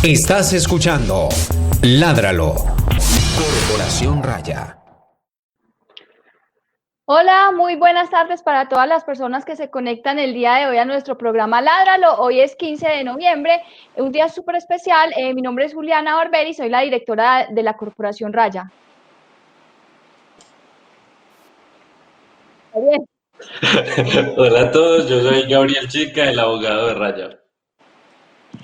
Estás escuchando Ládralo. Corporación Raya. Hola, muy buenas tardes para todas las personas que se conectan el día de hoy a nuestro programa Ládralo. Hoy es 15 de noviembre, un día súper especial. Mi nombre es Juliana Barberi, soy la directora de la Corporación Raya. Hola a todos, yo soy Gabriel Chica, el abogado de Raya.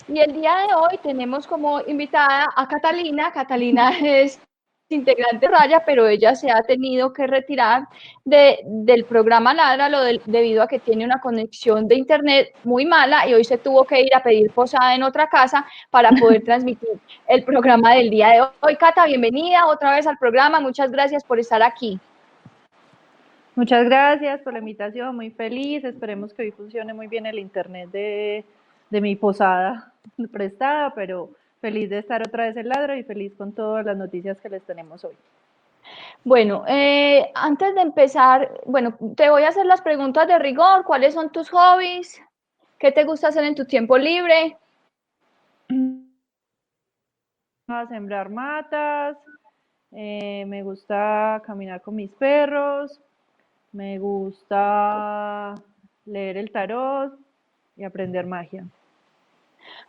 Y el día de hoy tenemos como invitada a Catalina. Catalina es integrante de Raya, pero ella se ha tenido que retirar del programa Ládralo debido a que tiene una conexión de internet muy mala y hoy se tuvo que ir a pedir posada en otra casa para poder transmitir el programa del día de hoy. Cata, bienvenida otra vez al programa, muchas gracias por estar aquí. Muchas gracias por la invitación, muy feliz, esperemos que hoy funcione muy bien el internet de mi posada prestada, pero feliz de estar otra vez en Ladro y feliz con todas las noticias que les tenemos hoy. Bueno, antes de empezar, bueno, te voy a hacer las preguntas de rigor. ¿Cuáles son tus hobbies? ¿Qué te gusta hacer en tu tiempo libre? A sembrar matas, me gusta caminar con mis perros, me gusta leer el tarot y aprender magia.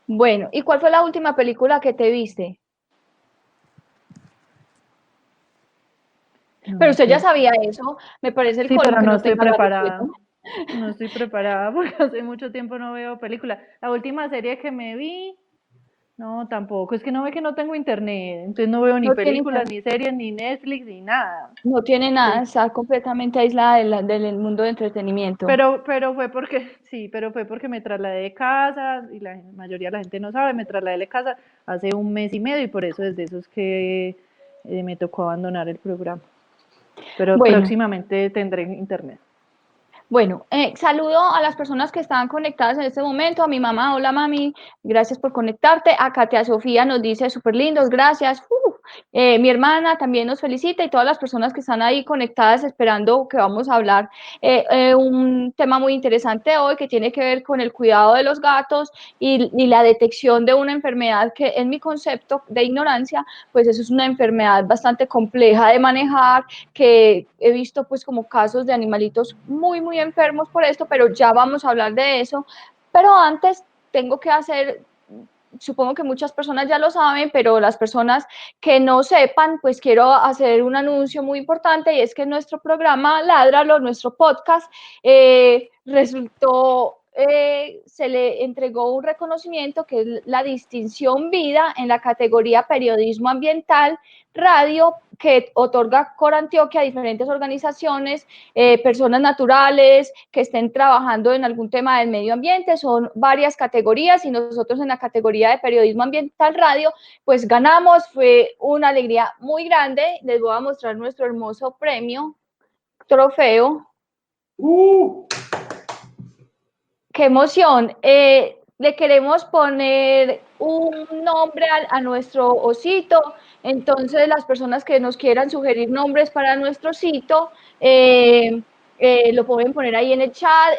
Bueno, ¿y cuál fue la última película que te viste? Pero usted ya sabía eso, me parece el Sí, colmo pero que no no estoy tenga la preparada. respuesta. No estoy preparada porque hace mucho tiempo no veo películas. La última serie que me vi, no, tampoco. Es que no ve que no tengo internet, entonces no veo ni No tiene películas, internet, ni series, ni Netflix, ni nada. no tiene nada, Sí. está completamente aislada del mundo de entretenimiento. Pero fue porque, sí, pero fue porque me trasladé de casa, y la mayoría de la gente no sabe, me trasladé de casa hace un mes y medio y por eso desde eso es que me tocó abandonar el programa. Pero Bueno, próximamente tendré internet. Bueno, saludo a las personas que están conectadas en este momento, a mi mamá, hola mami, gracias por conectarte, a Katia Sofía nos dice súper lindos, gracias, mi hermana también nos felicita y todas las personas que están ahí conectadas esperando que vamos a hablar un tema muy interesante hoy que tiene que ver con el cuidado de los gatos y la detección de una enfermedad que en mi concepto de ignorancia, pues eso es una enfermedad bastante compleja de manejar, que he visto pues como casos de animalitos muy enfermos por esto, pero ya vamos a hablar de eso. Pero antes tengo que hacer, supongo que muchas personas ya lo saben, pero las personas que no sepan, pues quiero hacer un anuncio muy importante y es que nuestro programa Ládralo, nuestro podcast, se le entregó un reconocimiento que es la distinción vida en la categoría periodismo ambiental radio que otorga Corantioquia a diferentes organizaciones, personas naturales que estén trabajando en algún tema del medio ambiente, son varias categorías y nosotros en la categoría de periodismo ambiental radio, pues ganamos, fue una alegría muy grande, les voy a mostrar nuestro hermoso premio, trofeo. ¡Qué emoción! Le queremos poner un nombre a nuestro osito, entonces las personas que nos quieran sugerir nombres para nuestro osito, lo pueden poner ahí en el chat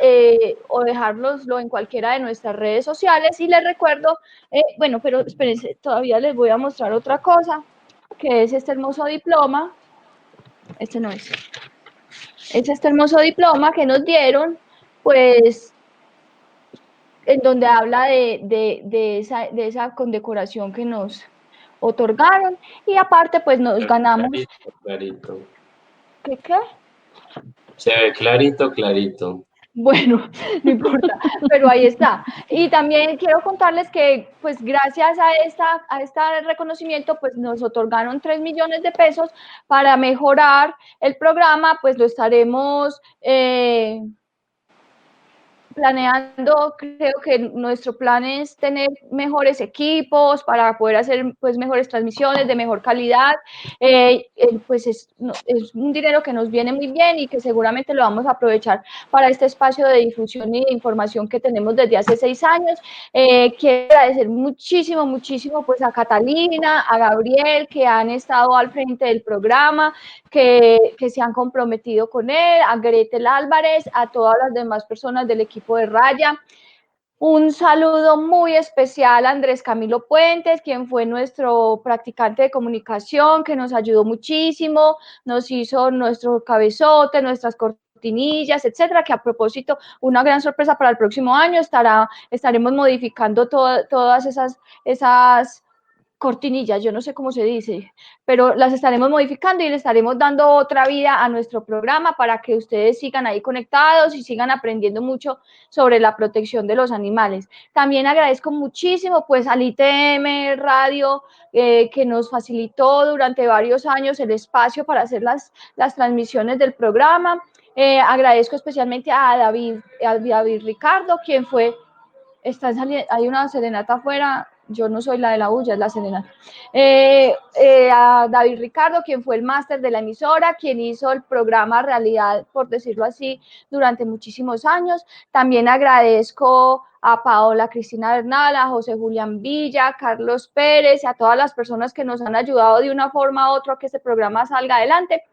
o dejárnoslo en cualquiera de nuestras redes sociales. Y les recuerdo, bueno, pero espérense, todavía les voy a mostrar otra cosa, que es este hermoso diploma. Este no es. Es este hermoso diploma que nos dieron, pues, en donde habla de esa condecoración que nos otorgaron y aparte pues nos ganamos. Clarito. ¿Qué? Se ve clarito, clarito. Bueno, no importa, pero ahí está. Y también quiero contarles que, pues, gracias a este reconocimiento, pues, nos otorgaron 3 millones de pesos para mejorar el programa, pues, lo estaremos planeando. Creo que nuestro plan es tener mejores equipos para poder hacer pues mejores transmisiones de mejor calidad, pues es un dinero que nos viene muy bien y que seguramente lo vamos a aprovechar para este espacio de difusión y de información que tenemos desde hace 6 años. Quiero agradecer muchísimo pues a Catalina, a Gabriel, que han estado al frente del programa, que se han comprometido con él, a Gretel Álvarez, a todas las demás personas del equipo de Raya. Un saludo muy especial a Andrés Camilo Puentes, quien fue nuestro practicante de comunicación, que nos ayudó muchísimo, nos hizo nuestro cabezote, nuestras cortinillas, etcétera, que a propósito, una gran sorpresa para el próximo año, estaremos modificando todas esas cortinillas, yo no sé cómo se dice, pero las estaremos modificando y le estaremos dando otra vida a nuestro programa para que ustedes sigan ahí conectados y sigan aprendiendo mucho sobre la protección de los animales. También agradezco muchísimo pues al ITM Radio que nos facilitó durante varios años el espacio para hacer las transmisiones del programa. Agradezco especialmente a David Ricardo, quien fue hay una serenata afuera, yo no soy la de la bulla, es la serenata. A David Ricardo, quien fue el máster de la emisora, quien hizo el programa realidad, por decirlo así, durante muchísimos años. También agradezco a Paola Cristina Bernal, a José Julián Villa, a Carlos Pérez, y a todas las personas que nos han ayudado de una forma u otra a que este programa salga adelante.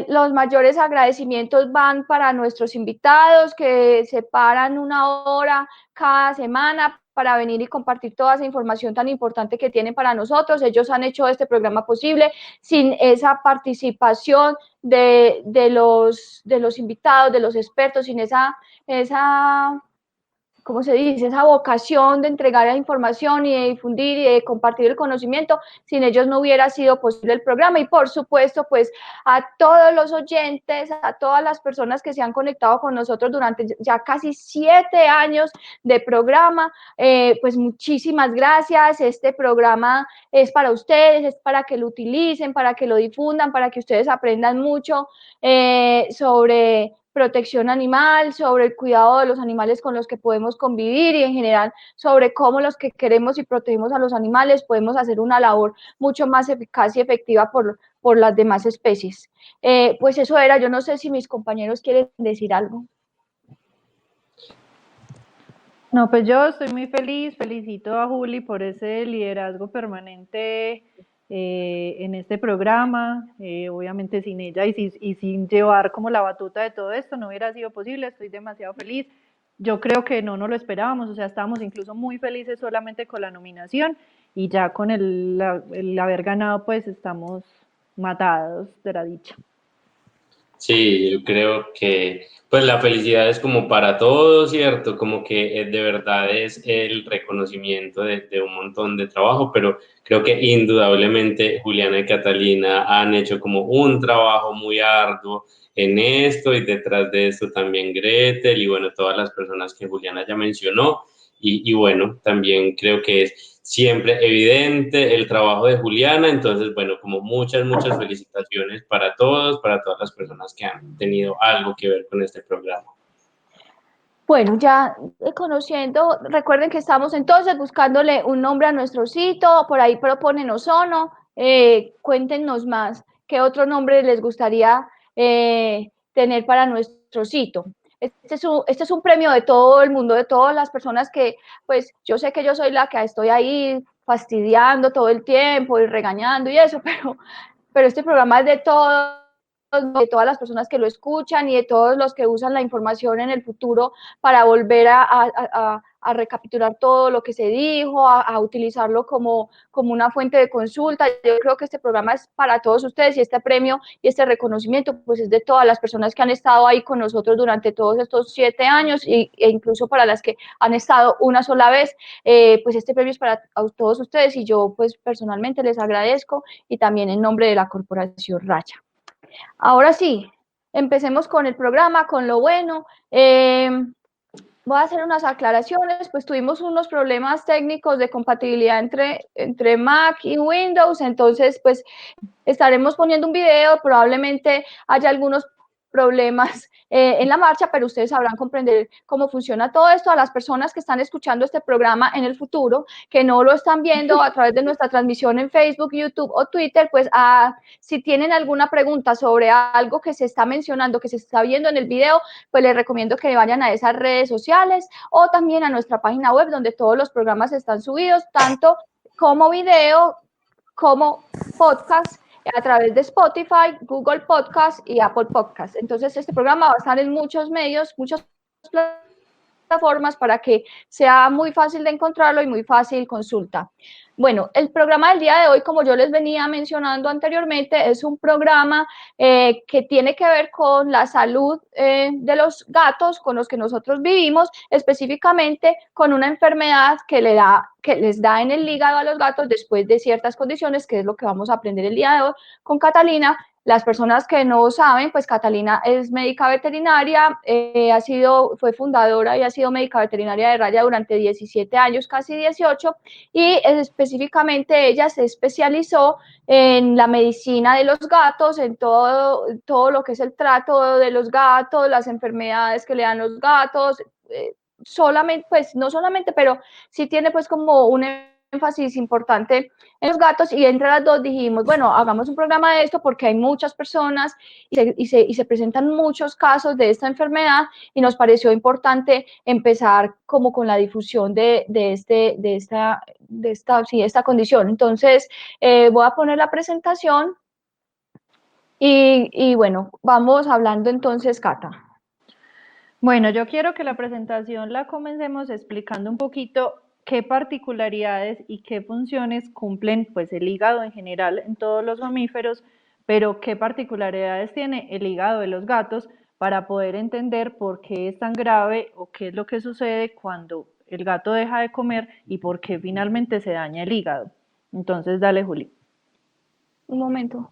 Los mayores agradecimientos van para nuestros invitados que se paran una hora cada semana para venir y compartir toda esa información tan importante que tienen para nosotros. Ellos han hecho este programa posible. Sin esa participación de los invitados, de los expertos, sin esa ¿cómo se dice? Esa vocación de entregar la información y de difundir y de compartir el conocimiento, sin ellos no hubiera sido posible el programa. Y por supuesto, pues a todos los oyentes, a todas las personas que se han conectado con nosotros durante ya casi 7 años de programa, pues muchísimas gracias. Este programa es para ustedes, es para que lo utilicen, para que lo difundan, para que ustedes aprendan mucho sobre protección animal, sobre el cuidado de los animales con los que podemos convivir y en general sobre cómo los que queremos y protegemos a los animales podemos hacer una labor mucho más eficaz y efectiva por las demás especies. Pues eso era, yo no sé si mis compañeros quieren decir algo. No, pues yo estoy muy feliz, felicito a Juli por ese liderazgo permanente en este programa. Obviamente sin ella y sin llevar como la batuta de todo esto no hubiera sido posible. Estoy demasiado feliz. Yo creo que no nos lo esperábamos, o sea, estábamos incluso muy felices solamente con la nominación y ya con el haber ganado pues estamos matados de la dicha. Sí, yo creo que pues la felicidad es como para todos, ¿cierto? Como que de verdad es el reconocimiento de un montón de trabajo, pero creo que indudablemente Juliana y Catalina han hecho como un trabajo muy arduo en esto y detrás de esto también Gretel y bueno, todas las personas que Juliana ya mencionó y bueno, también creo que es siempre evidente el trabajo de Juliana, entonces, bueno, como muchas felicitaciones para todos, para todas las personas que han tenido algo que ver con este programa. Bueno, ya conociendo, recuerden que estamos entonces buscándole un nombre a nuestro sitio, por ahí proponen Ozono, cuéntenos más, ¿qué otro nombre les gustaría tener para nuestro sitio? Este es un premio de todo el mundo, de todas las personas que, pues yo sé que yo soy la que estoy ahí fastidiando todo el tiempo y regañando y eso, pero este programa es de todas las personas que lo escuchan y de todos los que usan la información en el futuro para volver a recapitular todo lo que se dijo, a utilizarlo como una fuente de consulta. Yo creo que este programa es para todos ustedes y este premio y este reconocimiento pues es de todas las personas que han estado ahí con nosotros durante todos estos 7 años e incluso para las que han estado una sola vez, pues este premio es para todos ustedes y yo pues personalmente les agradezco y también en nombre de la Corporación Raya. Ahora sí, empecemos con el programa, con lo bueno. Voy a hacer unas aclaraciones, pues tuvimos unos problemas técnicos de compatibilidad entre Mac y Windows, entonces pues estaremos poniendo un video, probablemente haya algunos problemas en la marcha, pero ustedes sabrán comprender cómo funciona todo esto. A las personas que están escuchando este programa en el futuro, que no lo están viendo a través de nuestra transmisión en Facebook, YouTube o Twitter, pues si tienen alguna pregunta sobre algo que se está mencionando, que se está viendo en el video, pues les recomiendo que vayan a esas redes sociales o también a nuestra página web donde todos los programas están subidos, tanto como video como podcast, a través de Spotify, Google Podcast y Apple Podcast. Entonces, este programa va a estar en muchos medios, muchas plataformas para que sea muy fácil de encontrarlo y muy fácil consulta. Bueno, el programa del día de hoy, como yo les venía mencionando anteriormente, es un programa que tiene que ver con la salud de los gatos con los que nosotros vivimos, específicamente con una enfermedad que les da en el hígado a los gatos después de ciertas condiciones, que es lo que vamos a aprender el día de hoy con Catalina. Las personas que no saben, pues Catalina es médica veterinaria, fue fundadora y ha sido médica veterinaria de Raya durante 17 años, casi 18, y específicamente ella se especializó en la medicina de los gatos, en todo lo que es el trato de los gatos, las enfermedades que le dan los gatos, solamente, pues no solamente, pero sí tiene pues como un énfasis importante en los gatos, y entre las dos dijimos, bueno, hagamos un programa de esto porque hay muchas personas y se presentan muchos casos de esta enfermedad, y nos pareció importante empezar como con la difusión de esta condición. Entonces, voy a poner la presentación y bueno, vamos hablando entonces, Cata. Bueno, yo quiero que la presentación la comencemos explicando un poquito qué particularidades y qué funciones cumplen pues el hígado en general en todos los mamíferos, pero qué particularidades tiene el hígado de los gatos para poder entender por qué es tan grave o qué es lo que sucede cuando el gato deja de comer y por qué finalmente se daña el hígado. Entonces, dale, Juli. Un momento.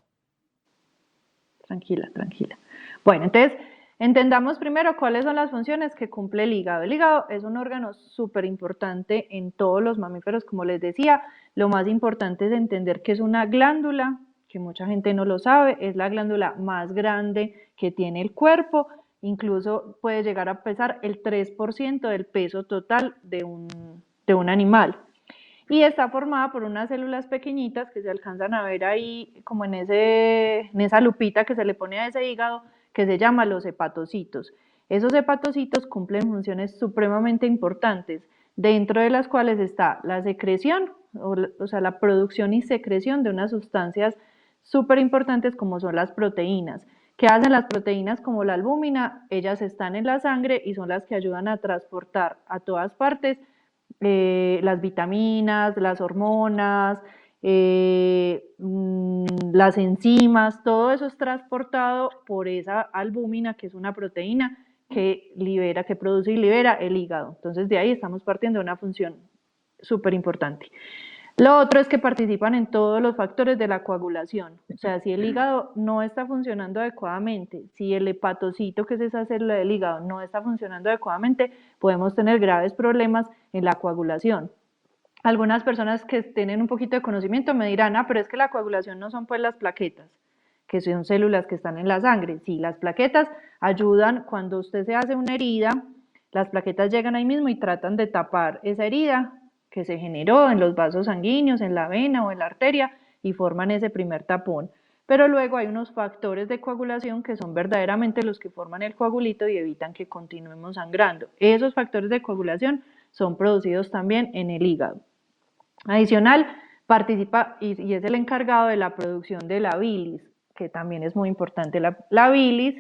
Tranquila, tranquila. Bueno, entonces, entendamos primero cuáles son las funciones que cumple el hígado. El hígado es un órgano súper importante en todos los mamíferos, como les decía. Lo más importante es entender que es una glándula, que mucha gente no lo sabe, es la glándula más grande que tiene el cuerpo, incluso puede llegar a pesar el 3% del peso total de un animal. Y está formada por unas células pequeñitas que se alcanzan a ver ahí, como en esa lupita que se le pone a ese hígado, que se llama los hepatocitos. Esos hepatocitos cumplen funciones supremamente importantes, dentro de las cuales está la secreción, o sea, la producción y secreción de unas sustancias súper importantes como son las proteínas. ¿Qué hacen las proteínas como la albúmina? Ellas están en la sangre y son las que ayudan a transportar a todas partes las vitaminas, las hormonas, las enzimas, todo eso es transportado por esa albúmina, que es una proteína que produce y libera el hígado. Entonces de ahí estamos partiendo de una función súper importante. Lo otro es que participan en todos los factores de la coagulación. O sea, si el hígado no está funcionando adecuadamente, si el hepatocito, que es esa célula del hígado, no está funcionando adecuadamente, podemos tener graves problemas en la coagulación. Algunas personas que tienen un poquito de conocimiento me dirán, pero es que la coagulación no son pues las plaquetas, que son células que están en la sangre. Sí, las plaquetas ayudan cuando usted se hace una herida, las plaquetas llegan ahí mismo y tratan de tapar esa herida que se generó en los vasos sanguíneos, en la vena o en la arteria, y forman ese primer tapón. Pero luego hay unos factores de coagulación que son verdaderamente los que forman el coagulito y evitan que continuemos sangrando. Esos factores de coagulación son producidos también en el hígado. Adicional, participa y es el encargado de la producción de la bilis, que también es muy importante. La bilis,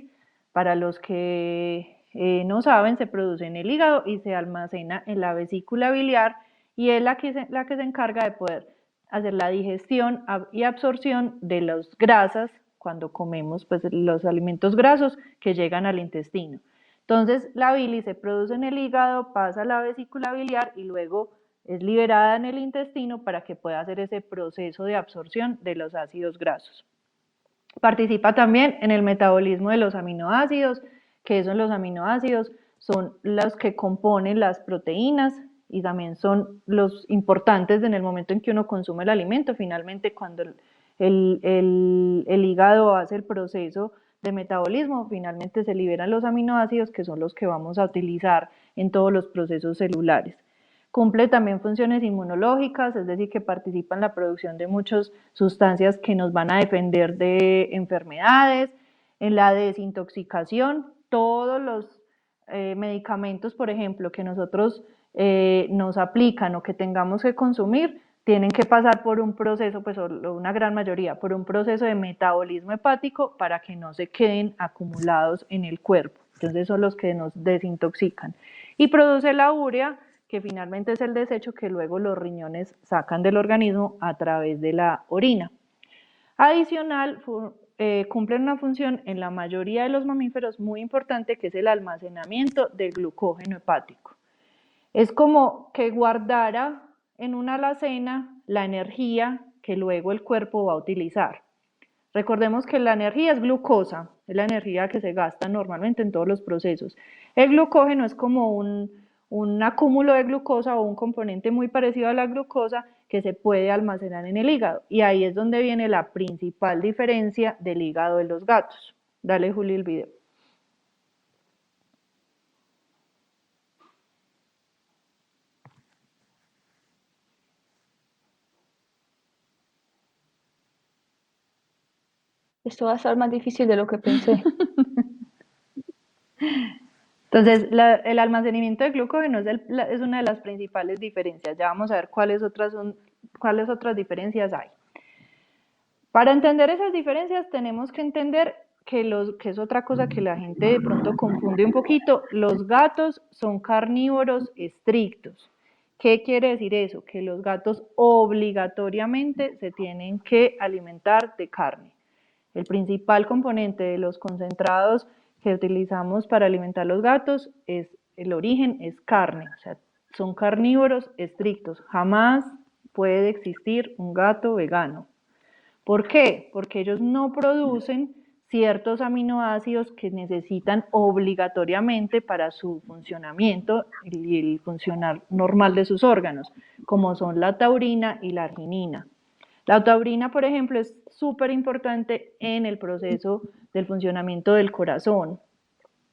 para los que no saben, se produce en el hígado y se almacena en la vesícula biliar, y es la que se encarga de poder hacer la digestión y absorción de las grasas cuando comemos pues, los alimentos grasos que llegan al intestino. Entonces la bilis se produce en el hígado, pasa a la vesícula biliar y luego es liberada en el intestino para que pueda hacer ese proceso de absorción de los ácidos grasos. Participa también en el metabolismo de los aminoácidos, que son los aminoácidos, son los que componen las proteínas, y también son los importantes en el momento en que uno consume el alimento. Finalmente, cuando el hígado hace el proceso de metabolismo, finalmente se liberan los aminoácidos, que son los que vamos a utilizar en todos los procesos celulares. Cumple también funciones inmunológicas, es decir, que participa en la producción de muchas sustancias que nos van a defender de enfermedades, en la desintoxicación. Todos los medicamentos, por ejemplo, que nosotros nos aplican o que tengamos que consumir, tienen que pasar por un proceso, pues una gran mayoría, por un proceso de metabolismo hepático para que no se queden acumulados en el cuerpo. Entonces son los que nos desintoxican. y produce la urea, que finalmente es el desecho que luego los riñones sacan del organismo a través de la orina. Adicional, cumplen una función en la mayoría de los mamíferos muy importante, que es el almacenamiento del glucógeno hepático. Es como que guardara en una alacena la energía que luego el cuerpo va a utilizar. Recordemos que la energía es glucosa, es la energía que se gasta normalmente en todos los procesos. El glucógeno es como un acúmulo de glucosa o un componente muy parecido a la glucosa que se puede almacenar en el hígado. Y ahí es donde viene la principal diferencia del hígado de los gatos. Dale, Juli, el video. Esto va a estar más difícil de lo que pensé. Entonces, el almacenamiento de glucógeno es una de las principales diferencias. Ya vamos a ver cuáles otras diferencias hay. Para entender esas diferencias tenemos que entender que es otra cosa que la gente de pronto confunde un poquito. Los gatos son carnívoros estrictos. ¿Qué quiere decir eso? Que los gatos obligatoriamente se tienen que alimentar de carne. El principal componente de los concentrados que utilizamos para alimentar los gatos el origen es carne, o sea, son carnívoros estrictos. Jamás puede existir un gato vegano. ¿Por qué? Porque ellos no producen ciertos aminoácidos que necesitan obligatoriamente para su funcionamiento y el funcionar normal de sus órganos, como son la taurina y la arginina. La taurina, por ejemplo, es súper importante en el proceso del funcionamiento del corazón.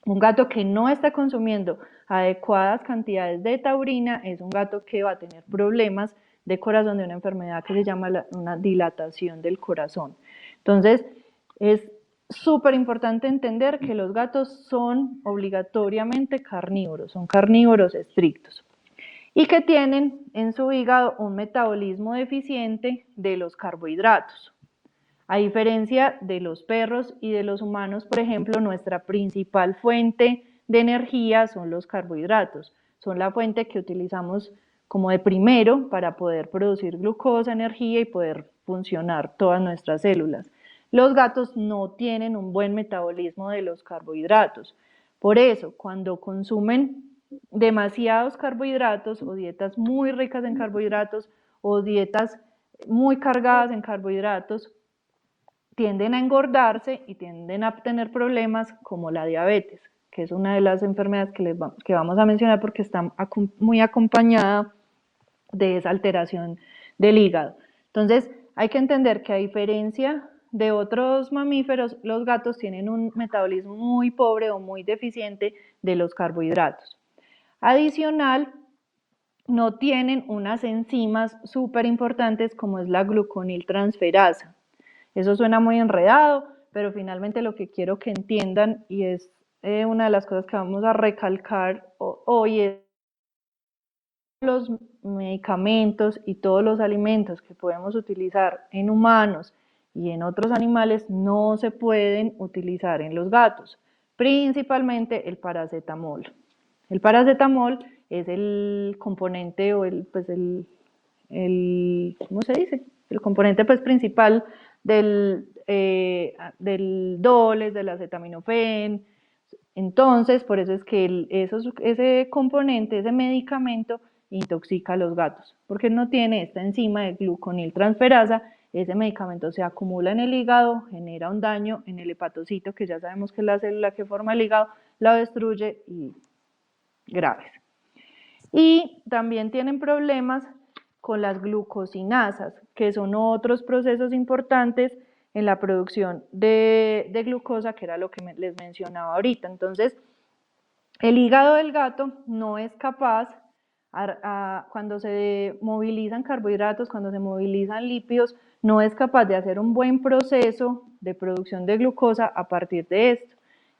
Un gato que no está consumiendo adecuadas cantidades de taurina es un gato que va a tener problemas de corazón, de una enfermedad que se llama una dilatación del corazón. Entonces, es súper importante entender que los gatos son obligatoriamente carnívoros, son carnívoros estrictos, y que tienen en su hígado un metabolismo deficiente de los carbohidratos. A diferencia de los perros y de los humanos, por ejemplo, nuestra principal fuente de energía son los carbohidratos. Son la fuente que utilizamos como de primero para poder producir glucosa, energía y poder funcionar todas nuestras células. Los gatos no tienen un buen metabolismo de los carbohidratos. Por eso, cuando consumen demasiados carbohidratos o dietas muy ricas en carbohidratos o dietas muy cargadas en carbohidratos, tienden a engordarse y tienden a tener problemas como la diabetes, que es una de las enfermedades que vamos a mencionar porque está muy acompañada de esa alteración del hígado. Entonces, hay que entender que a diferencia de otros mamíferos, los gatos tienen un metabolismo muy pobre o muy deficiente de los carbohidratos. Adicional, no tienen unas enzimas súper importantes como es la gluconiltransferasa. Eso suena muy enredado, pero finalmente lo que quiero que entiendan, y es una de las cosas que vamos a recalcar hoy, es los medicamentos y todos los alimentos que podemos utilizar en humanos y en otros animales no se pueden utilizar en los gatos, principalmente el paracetamol. El paracetamol es el componente o ¿cómo se dice? El componente pues principal del Dolex, del acetaminofén. Entonces, por eso es que ese componente, ese medicamento, intoxica a los gatos, porque no tiene esta enzima de gluconiltransferasa. Ese medicamento se acumula en el hígado, genera un daño en el hepatocito, que ya sabemos que es la célula que forma el hígado, la destruye y graves. Y también tienen problemas con las glucosinasas, que son otros procesos importantes en la producción de glucosa, que era lo que les mencionaba ahorita. Entonces, el hígado del gato no es capaz, cuando se movilizan carbohidratos, cuando se movilizan lípidos, no es capaz de hacer un buen proceso de producción de glucosa a partir de esto.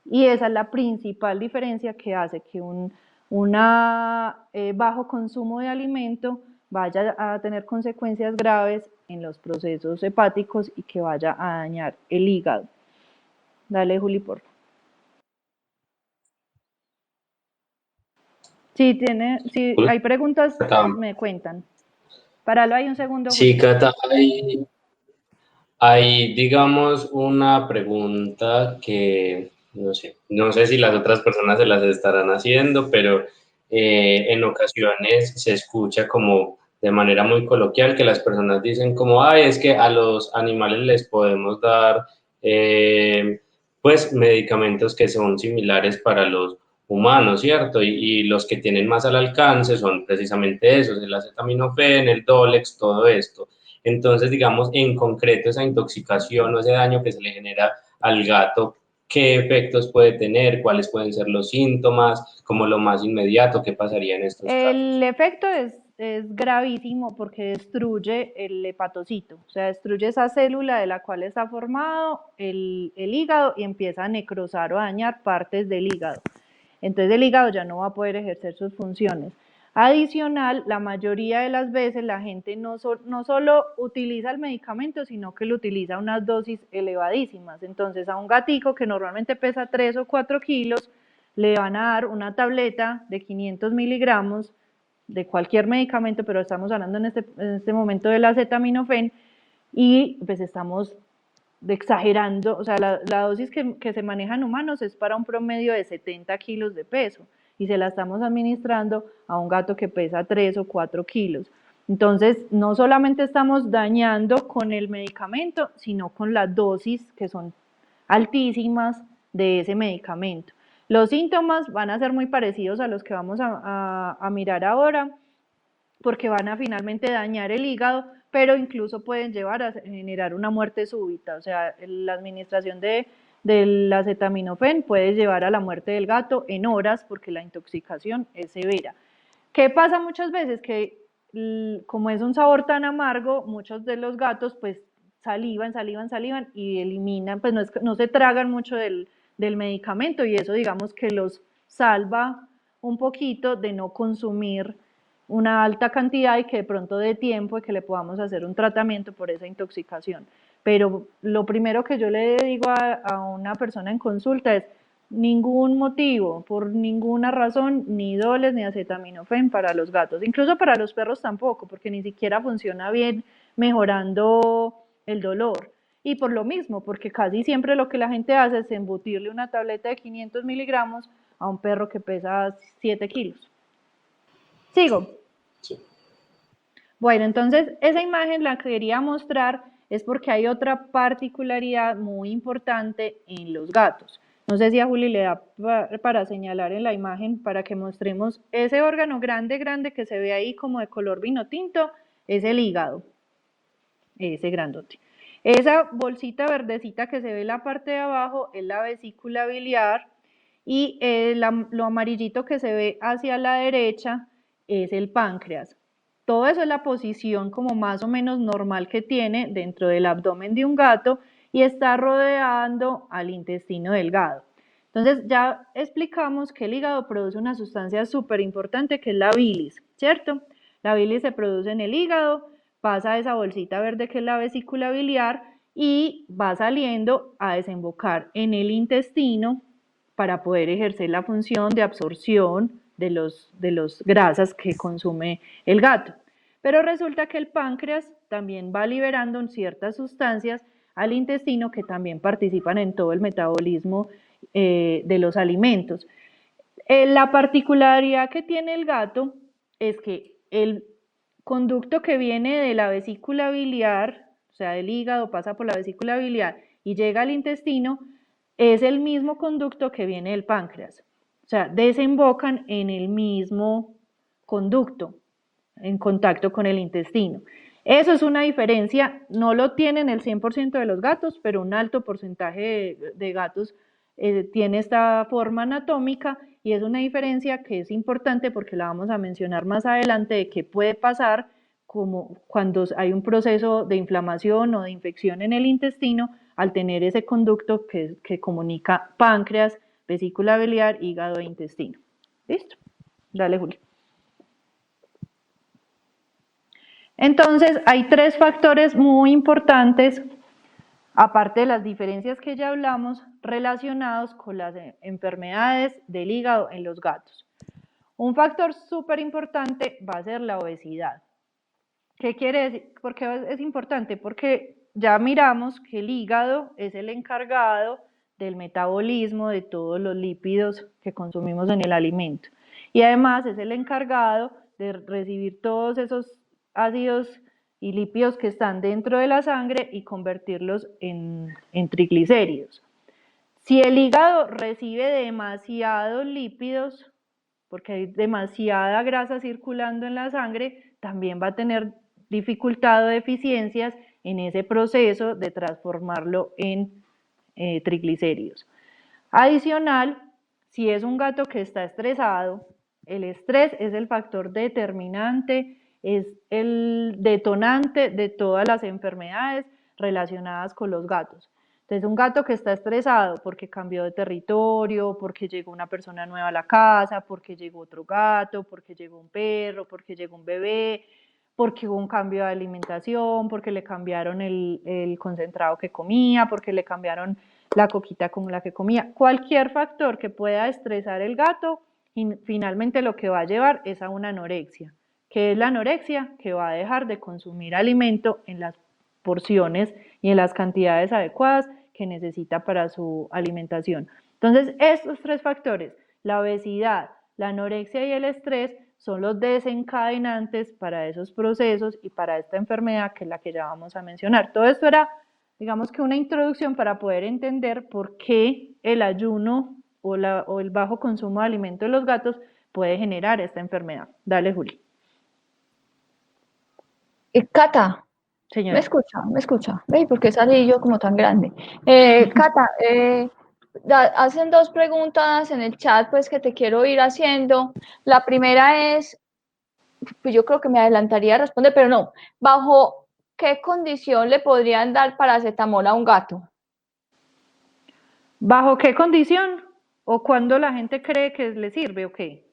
Y esa es la principal diferencia que hace que un bajo consumo de alimento vaya a tener consecuencias graves en los procesos hepáticos y que vaya a dañar el hígado. Dale, Juli, por favor. Si Hola, hay preguntas, Cata. me cuentan. Páralo ahí un segundo, Sí, Juli. Cata, hay, digamos, una pregunta que no sé si las otras personas se las estarán haciendo, pero en ocasiones se escucha como de manera muy coloquial que las personas dicen como, ay, es que a los animales les podemos dar, pues, medicamentos que son similares para los humanos, ¿cierto? Y los que tienen más al alcance son precisamente esos, el acetaminofén, el Dolex, todo esto. Entonces, digamos, en concreto, esa intoxicación o ese daño que se le genera al gato, ¿qué efectos puede tener? ¿Cuáles pueden ser los síntomas? Como lo más inmediato, ¿qué pasaría en estos El casos? efecto es gravísimo porque destruye el hepatocito, o sea, destruye esa célula de la cual está formado el hígado y empieza a necrosar o a dañar partes del hígado. Entonces el hígado ya no va a poder ejercer sus funciones. Adicional, la mayoría de las veces la gente no solo utiliza el medicamento, sino que lo utiliza a unas dosis elevadísimas. Entonces a un gatico que normalmente pesa 3 o 4 kilos, le van a dar una tableta de 500 miligramos de cualquier medicamento, pero estamos hablando en este momento del acetaminofén, y pues estamos exagerando, o sea, la dosis que se maneja en humanos es para un promedio de 70 kilos de peso, y se la estamos administrando a un gato que pesa 3 o 4 kilos. Entonces, no solamente estamos dañando con el medicamento, sino con las dosis que son altísimas de ese medicamento. Los síntomas van a ser muy parecidos a los que vamos a mirar ahora, porque van a finalmente dañar el hígado, pero incluso pueden llevar a generar una muerte súbita. O sea, la administración del acetaminofén puede llevar a la muerte del gato en horas porque la intoxicación es severa. ¿Qué pasa muchas veces? Que como es un sabor tan amargo, muchos de los gatos pues salivan y eliminan, pues no se tragan mucho del medicamento, y eso digamos que los salva un poquito de no consumir una alta cantidad y que de pronto dé tiempo de que le podamos hacer un tratamiento por esa intoxicación. Pero lo primero que yo le digo a una persona en consulta es: ningún motivo, por ninguna razón, ni Dolex ni acetaminofén para los gatos, incluso para los perros tampoco, porque ni siquiera funciona bien mejorando el dolor. Y por lo mismo, porque casi siempre lo que la gente hace es embutirle una tableta de 500 miligramos a un perro que pesa 7 kilos. Sigo. Sí. Bueno, entonces esa imagen la quería mostrar es porque hay otra particularidad muy importante en los gatos. No sé si a Juli le da para señalar en la imagen para que mostremos ese órgano grande, grande que se ve ahí como de color vino tinto, es el hígado, ese grandote. Esa bolsita verdecita que se ve en la parte de abajo es la vesícula biliar, y lo amarillito que se ve hacia la derecha es el páncreas. Todo eso es la posición como más o menos normal que tiene dentro del abdomen de un gato y está rodeando al intestino delgado. Entonces ya explicamos que el hígado produce una sustancia súper importante que es la bilis, ¿cierto? La bilis se produce en el hígado, pasa a esa bolsita verde que es la vesícula biliar y va saliendo a desembocar en el intestino para poder ejercer la función de absorción de los grasas que consume el gato. Pero resulta que el páncreas también va liberando ciertas sustancias al intestino que también participan en todo el metabolismo de los alimentos. La particularidad que tiene el gato es que el conducto que viene de la vesícula biliar, o sea, del hígado, pasa por la vesícula biliar y llega al intestino, es el mismo conducto que viene del páncreas. O sea, desembocan en el mismo conducto, en contacto con el intestino. Eso es una diferencia, no lo tienen el 100% de los gatos, pero un alto porcentaje de gatos tiene esta forma anatómica, y es una diferencia que es importante porque la vamos a mencionar más adelante de qué puede pasar como cuando hay un proceso de inflamación o de infección en el intestino al tener ese conducto que comunica páncreas, vesícula biliar, hígado e intestino. ¿Listo? Dale, Julio. Entonces, hay 3 factores muy importantes, aparte de las diferencias que ya hablamos, relacionados con las enfermedades del hígado en los gatos. Un factor súper importante va a ser la obesidad. ¿Qué quiere decir? ¿Por qué es importante? Porque ya miramos que el hígado es el encargado del metabolismo de todos los lípidos que consumimos en el alimento. Y además es el encargado de recibir todos esos ácidos y lípidos que están dentro de la sangre y convertirlos en triglicéridos. Si el hígado recibe demasiados lípidos, porque hay demasiada grasa circulando en la sangre, también va a tener dificultad o deficiencias en ese proceso de transformarlo en triglicéridos. Adicional, si es un gato que está estresado, el estrés es el factor determinante, es el detonante de todas las enfermedades relacionadas con los gatos. Entonces, un gato que está estresado porque cambió de territorio, porque llegó una persona nueva a la casa, porque llegó otro gato, porque llegó un perro, porque llegó un bebé, porque hubo un cambio de alimentación, porque le cambiaron el concentrado que comía, porque le cambiaron la coquita con la que comía. Cualquier factor que pueda estresar el gato, finalmente lo que va a llevar es a una anorexia. ¿Qué es la anorexia? Que va a dejar de consumir alimento en las porciones y en las cantidades adecuadas que necesita para su alimentación. Entonces, estos tres factores, la obesidad, la anorexia y el estrés, son los desencadenantes para esos procesos y para esta enfermedad que es la que ya vamos a mencionar. Todo esto era, digamos que una introducción para poder entender por qué el ayuno o el bajo consumo de alimento de los gatos puede generar esta enfermedad. Dale, Juli. Cata, Señora. me escucha. ¿Ve? ¿Por qué salí yo como tan grande? Cata, hacen dos preguntas en el chat pues que te quiero ir haciendo. La primera es, pues yo creo que me adelantaría a responder, pero no, ¿bajo qué condición le podrían dar paracetamol a un gato? ¿Bajo qué condición? ¿O cuándo la gente cree que le sirve o qué?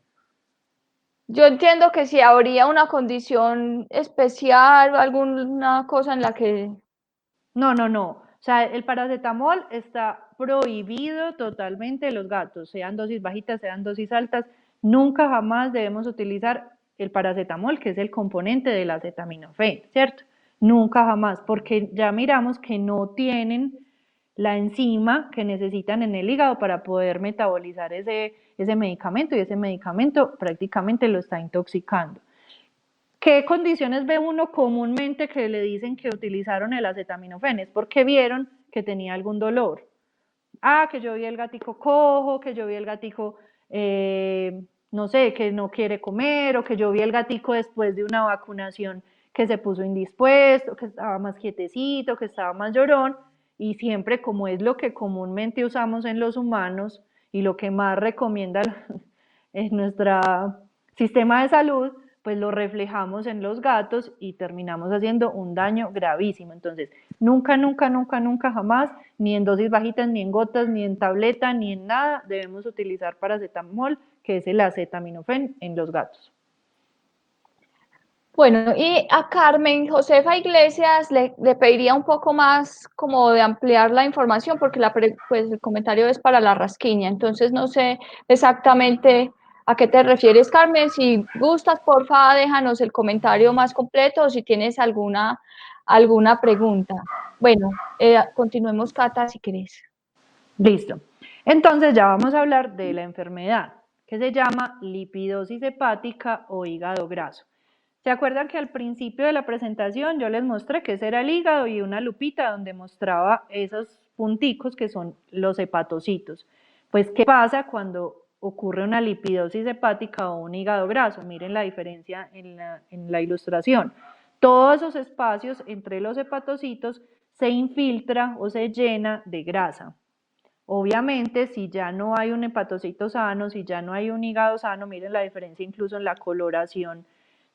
Yo entiendo que si habría una condición especial o alguna cosa en la que... No. O sea, el paracetamol está prohibido totalmente en los gatos, sean dosis bajitas, sean dosis altas. Nunca jamás debemos utilizar el paracetamol, que es el componente del acetaminofén, ¿cierto? Nunca jamás, porque ya miramos que no tienen la enzima que necesitan en el hígado para poder metabolizar ese medicamento, y ese medicamento prácticamente lo está intoxicando. ¿Qué condiciones ve uno comúnmente que le dicen que utilizaron el acetaminofén? Es porque vieron que tenía algún dolor. Que yo vi el gatico cojo, que yo vi el gatico, no sé, que no quiere comer, o que yo vi el gatico después de una vacunación que se puso indispuesto, que estaba más quietecito, que estaba más llorón, y siempre, como es lo que comúnmente usamos en los humanos y lo que más recomienda en nuestro sistema de salud, pues lo reflejamos en los gatos y terminamos haciendo un daño gravísimo. Entonces, nunca jamás, ni en dosis bajitas, ni en gotas, ni en tableta, ni en nada, debemos utilizar paracetamol, que es el acetaminofén, en los gatos. Bueno, y a Carmen Josefa Iglesias le pediría un poco más como de ampliar la información, porque pues el comentario es para la rasquiña, entonces no sé exactamente a qué te refieres, Carmen. Si gustas, porfa, déjanos el comentario más completo o si tienes alguna pregunta. Bueno, continuemos, Cata, si querés. Listo. Entonces ya vamos a hablar de la enfermedad, que se llama lipidosis hepática o hígado graso. ¿Se acuerdan que al principio de la presentación yo les mostré que ese era el hígado y una lupita donde mostraba esos punticos que son los hepatocitos? Pues, ¿qué pasa cuando ocurre una lipidosis hepática o un hígado graso? Miren la diferencia en la ilustración. Todos esos espacios entre los hepatocitos se infiltra o se llena de grasa. Obviamente, si ya no hay un hepatocito sano, si ya no hay un hígado sano, miren la diferencia incluso en la coloración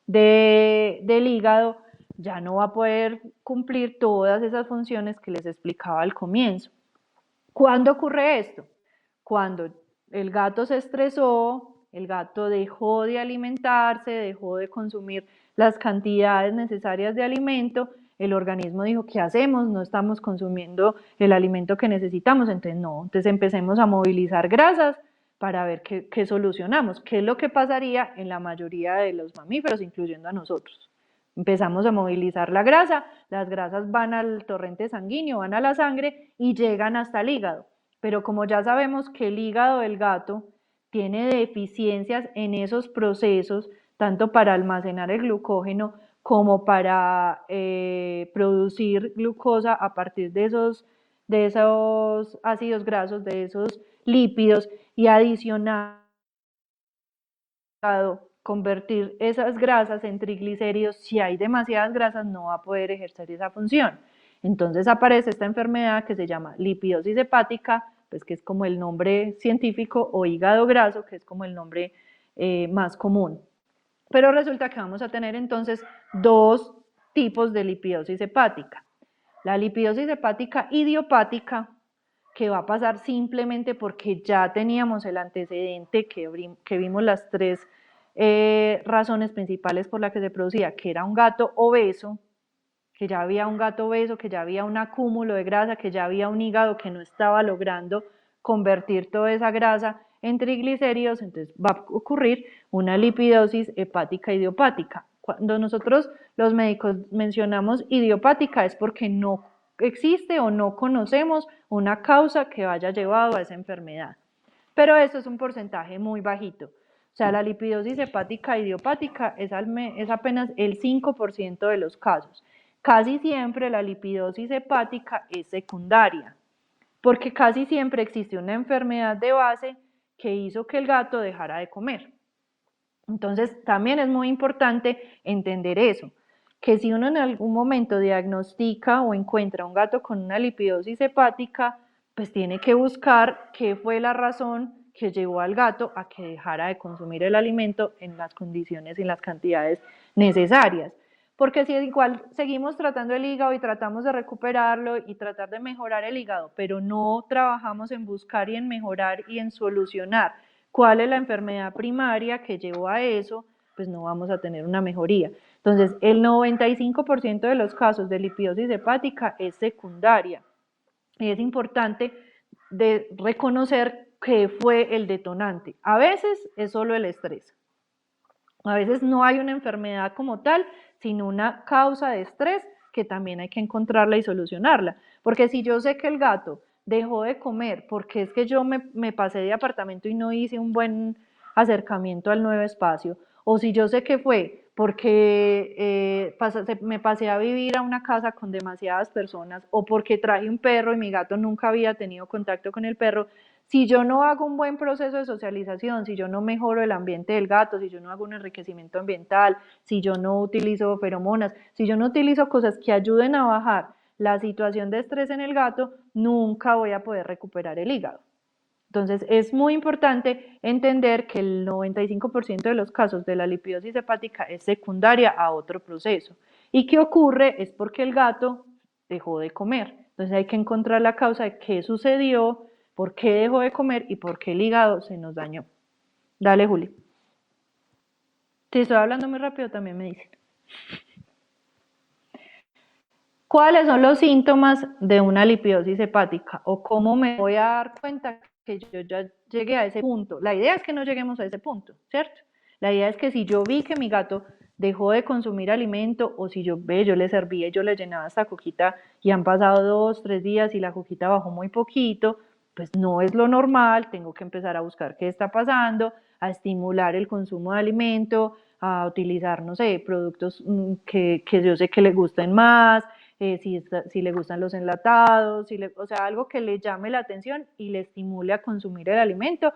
del hígado, ya no va a poder cumplir todas esas funciones que les explicaba al comienzo. ¿Cuándo ocurre esto? Cuando el gato se estresó, el gato dejó de alimentarse, dejó de consumir las cantidades necesarias de alimento, el organismo dijo, ¿qué hacemos? No estamos consumiendo el alimento que necesitamos, entonces empecemos a movilizar grasas para ver qué solucionamos, qué es lo que pasaría en la mayoría de los mamíferos, incluyendo a nosotros. Empezamos a movilizar la grasa, las grasas van al torrente sanguíneo, van a la sangre y llegan hasta el hígado. Pero como ya sabemos que el hígado del gato tiene deficiencias en esos procesos, tanto para almacenar el glucógeno como para producir glucosa a partir de esos ácidos grasos, de esos lípidos, y adicional convertir esas grasas en triglicéridos. Si hay demasiadas grasas no va a poder ejercer esa función. Entonces aparece esta enfermedad que se llama lipidosis hepática, pues que es como el nombre científico, o hígado graso, que es como el nombre más común. Pero resulta que vamos a tener entonces dos tipos de lipidosis hepática. La lipidosis hepática idiopática, que va a pasar simplemente porque ya teníamos el antecedente, que vimos las tres razones principales por las que se producía, que era un gato obeso, que ya había un gato obeso, que ya había un acúmulo de grasa, que ya había un hígado que no estaba logrando convertir toda esa grasa en triglicéridos. Entonces va a ocurrir una lipidosis hepática idiopática. Cuando nosotros los médicos mencionamos idiopática es porque no existe o no conocemos una causa que haya llevado a esa enfermedad. Pero eso es un porcentaje muy bajito. O sea, la lipidosis hepática idiopática es apenas el 5% de los casos. Casi siempre la lipidosis hepática es secundaria, porque casi siempre existe una enfermedad de base que hizo que el gato dejara de comer. Entonces, también es muy importante entender eso, que si uno en algún momento diagnostica o encuentra un gato con una lipidosis hepática, pues tiene que buscar qué fue la razón que llevó al gato a que dejara de consumir el alimento en las condiciones y en las cantidades necesarias. Porque si igual seguimos tratando el hígado y tratamos de recuperarlo y tratar de mejorar el hígado, pero no trabajamos en buscar y en mejorar y en solucionar cuál es la enfermedad primaria que llevó a eso, pues no vamos a tener una mejoría. Entonces, el 95% de los casos de lipidosis hepática es secundaria. Y es importante de reconocer qué fue el detonante. A veces es solo el estrés. A veces no hay una enfermedad como tal, sino una causa de estrés que también hay que encontrarla y solucionarla. Porque si yo sé que el gato dejó de comer porque es que yo me pasé de apartamento y no hice un buen acercamiento al nuevo espacio, o si yo sé que fue porque me pasé a vivir a una casa con demasiadas personas, o porque traje un perro y mi gato nunca había tenido contacto con el perro, si yo no hago un buen proceso de socialización, si yo no mejoro el ambiente del gato, si yo no hago un enriquecimiento ambiental, si yo no utilizo feromonas, si yo no utilizo cosas que ayuden a bajar la situación de estrés en el gato, nunca voy a poder recuperar el hígado. Entonces es muy importante entender que el 95% de los casos de la lipidosis hepática es secundaria a otro proceso. ¿Y qué ocurre? Es porque el gato dejó de comer. Entonces hay que encontrar la causa de qué sucedió, por qué dejó de comer y por qué el hígado se nos dañó. Dale, Juli. Si estoy hablando muy rápido también me dicen. ¿Cuáles son los síntomas de una lipidosis hepática? ¿O cómo me voy a dar cuenta que yo ya llegué a ese punto? La idea es que no lleguemos a ese punto, ¿cierto? La idea es que si yo vi que mi gato dejó de consumir alimento, o si yo le servía y yo le llenaba esta coquita y han pasado 2, 3 días y la coquita bajó muy poquito, pues no es lo normal, tengo que empezar a buscar qué está pasando, a estimular el consumo de alimento, a utilizar, no sé, productos que yo sé que le gusten más, si le gustan los enlatados, o sea, algo que le llame la atención y le estimule a consumir el alimento,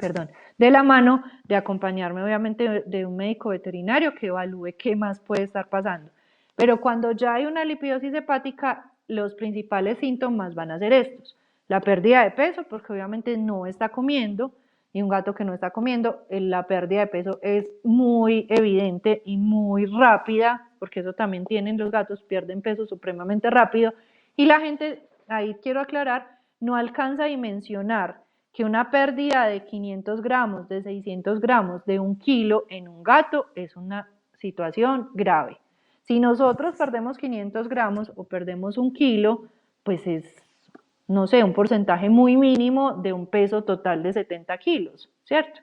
perdón, de la mano de acompañarme obviamente de un médico veterinario que evalúe qué más puede estar pasando. Pero cuando ya hay una lipidosis hepática, los principales síntomas van a ser estos: la pérdida de peso, porque obviamente no está comiendo, y un gato que no está comiendo, la pérdida de peso es muy evidente y muy rápida, porque eso también tienen los gatos, pierden peso supremamente rápido, y la gente, ahí quiero aclarar, no alcanza a dimensionar que una pérdida de 500 gramos, de 600 gramos, de 1 kilo en un gato es una situación grave. Si nosotros perdemos 500 gramos o perdemos 1 kilo, pues es no sé, un porcentaje muy mínimo de un peso total de 70 kilos, ¿cierto?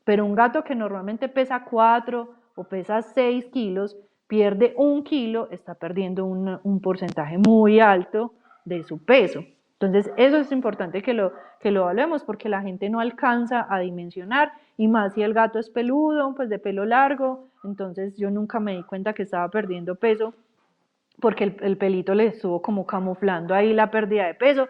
Pero un gato que normalmente pesa 4 o pesa 6 kilos, pierde 1 kilo, está perdiendo un porcentaje muy alto de su peso. Entonces, eso es importante que lo evaluemos porque la gente no alcanza a dimensionar, y más si el gato es peludo, pues de pelo largo. Entonces, yo nunca me di cuenta que estaba perdiendo peso porque el pelito le estuvo como camuflando ahí la pérdida de peso.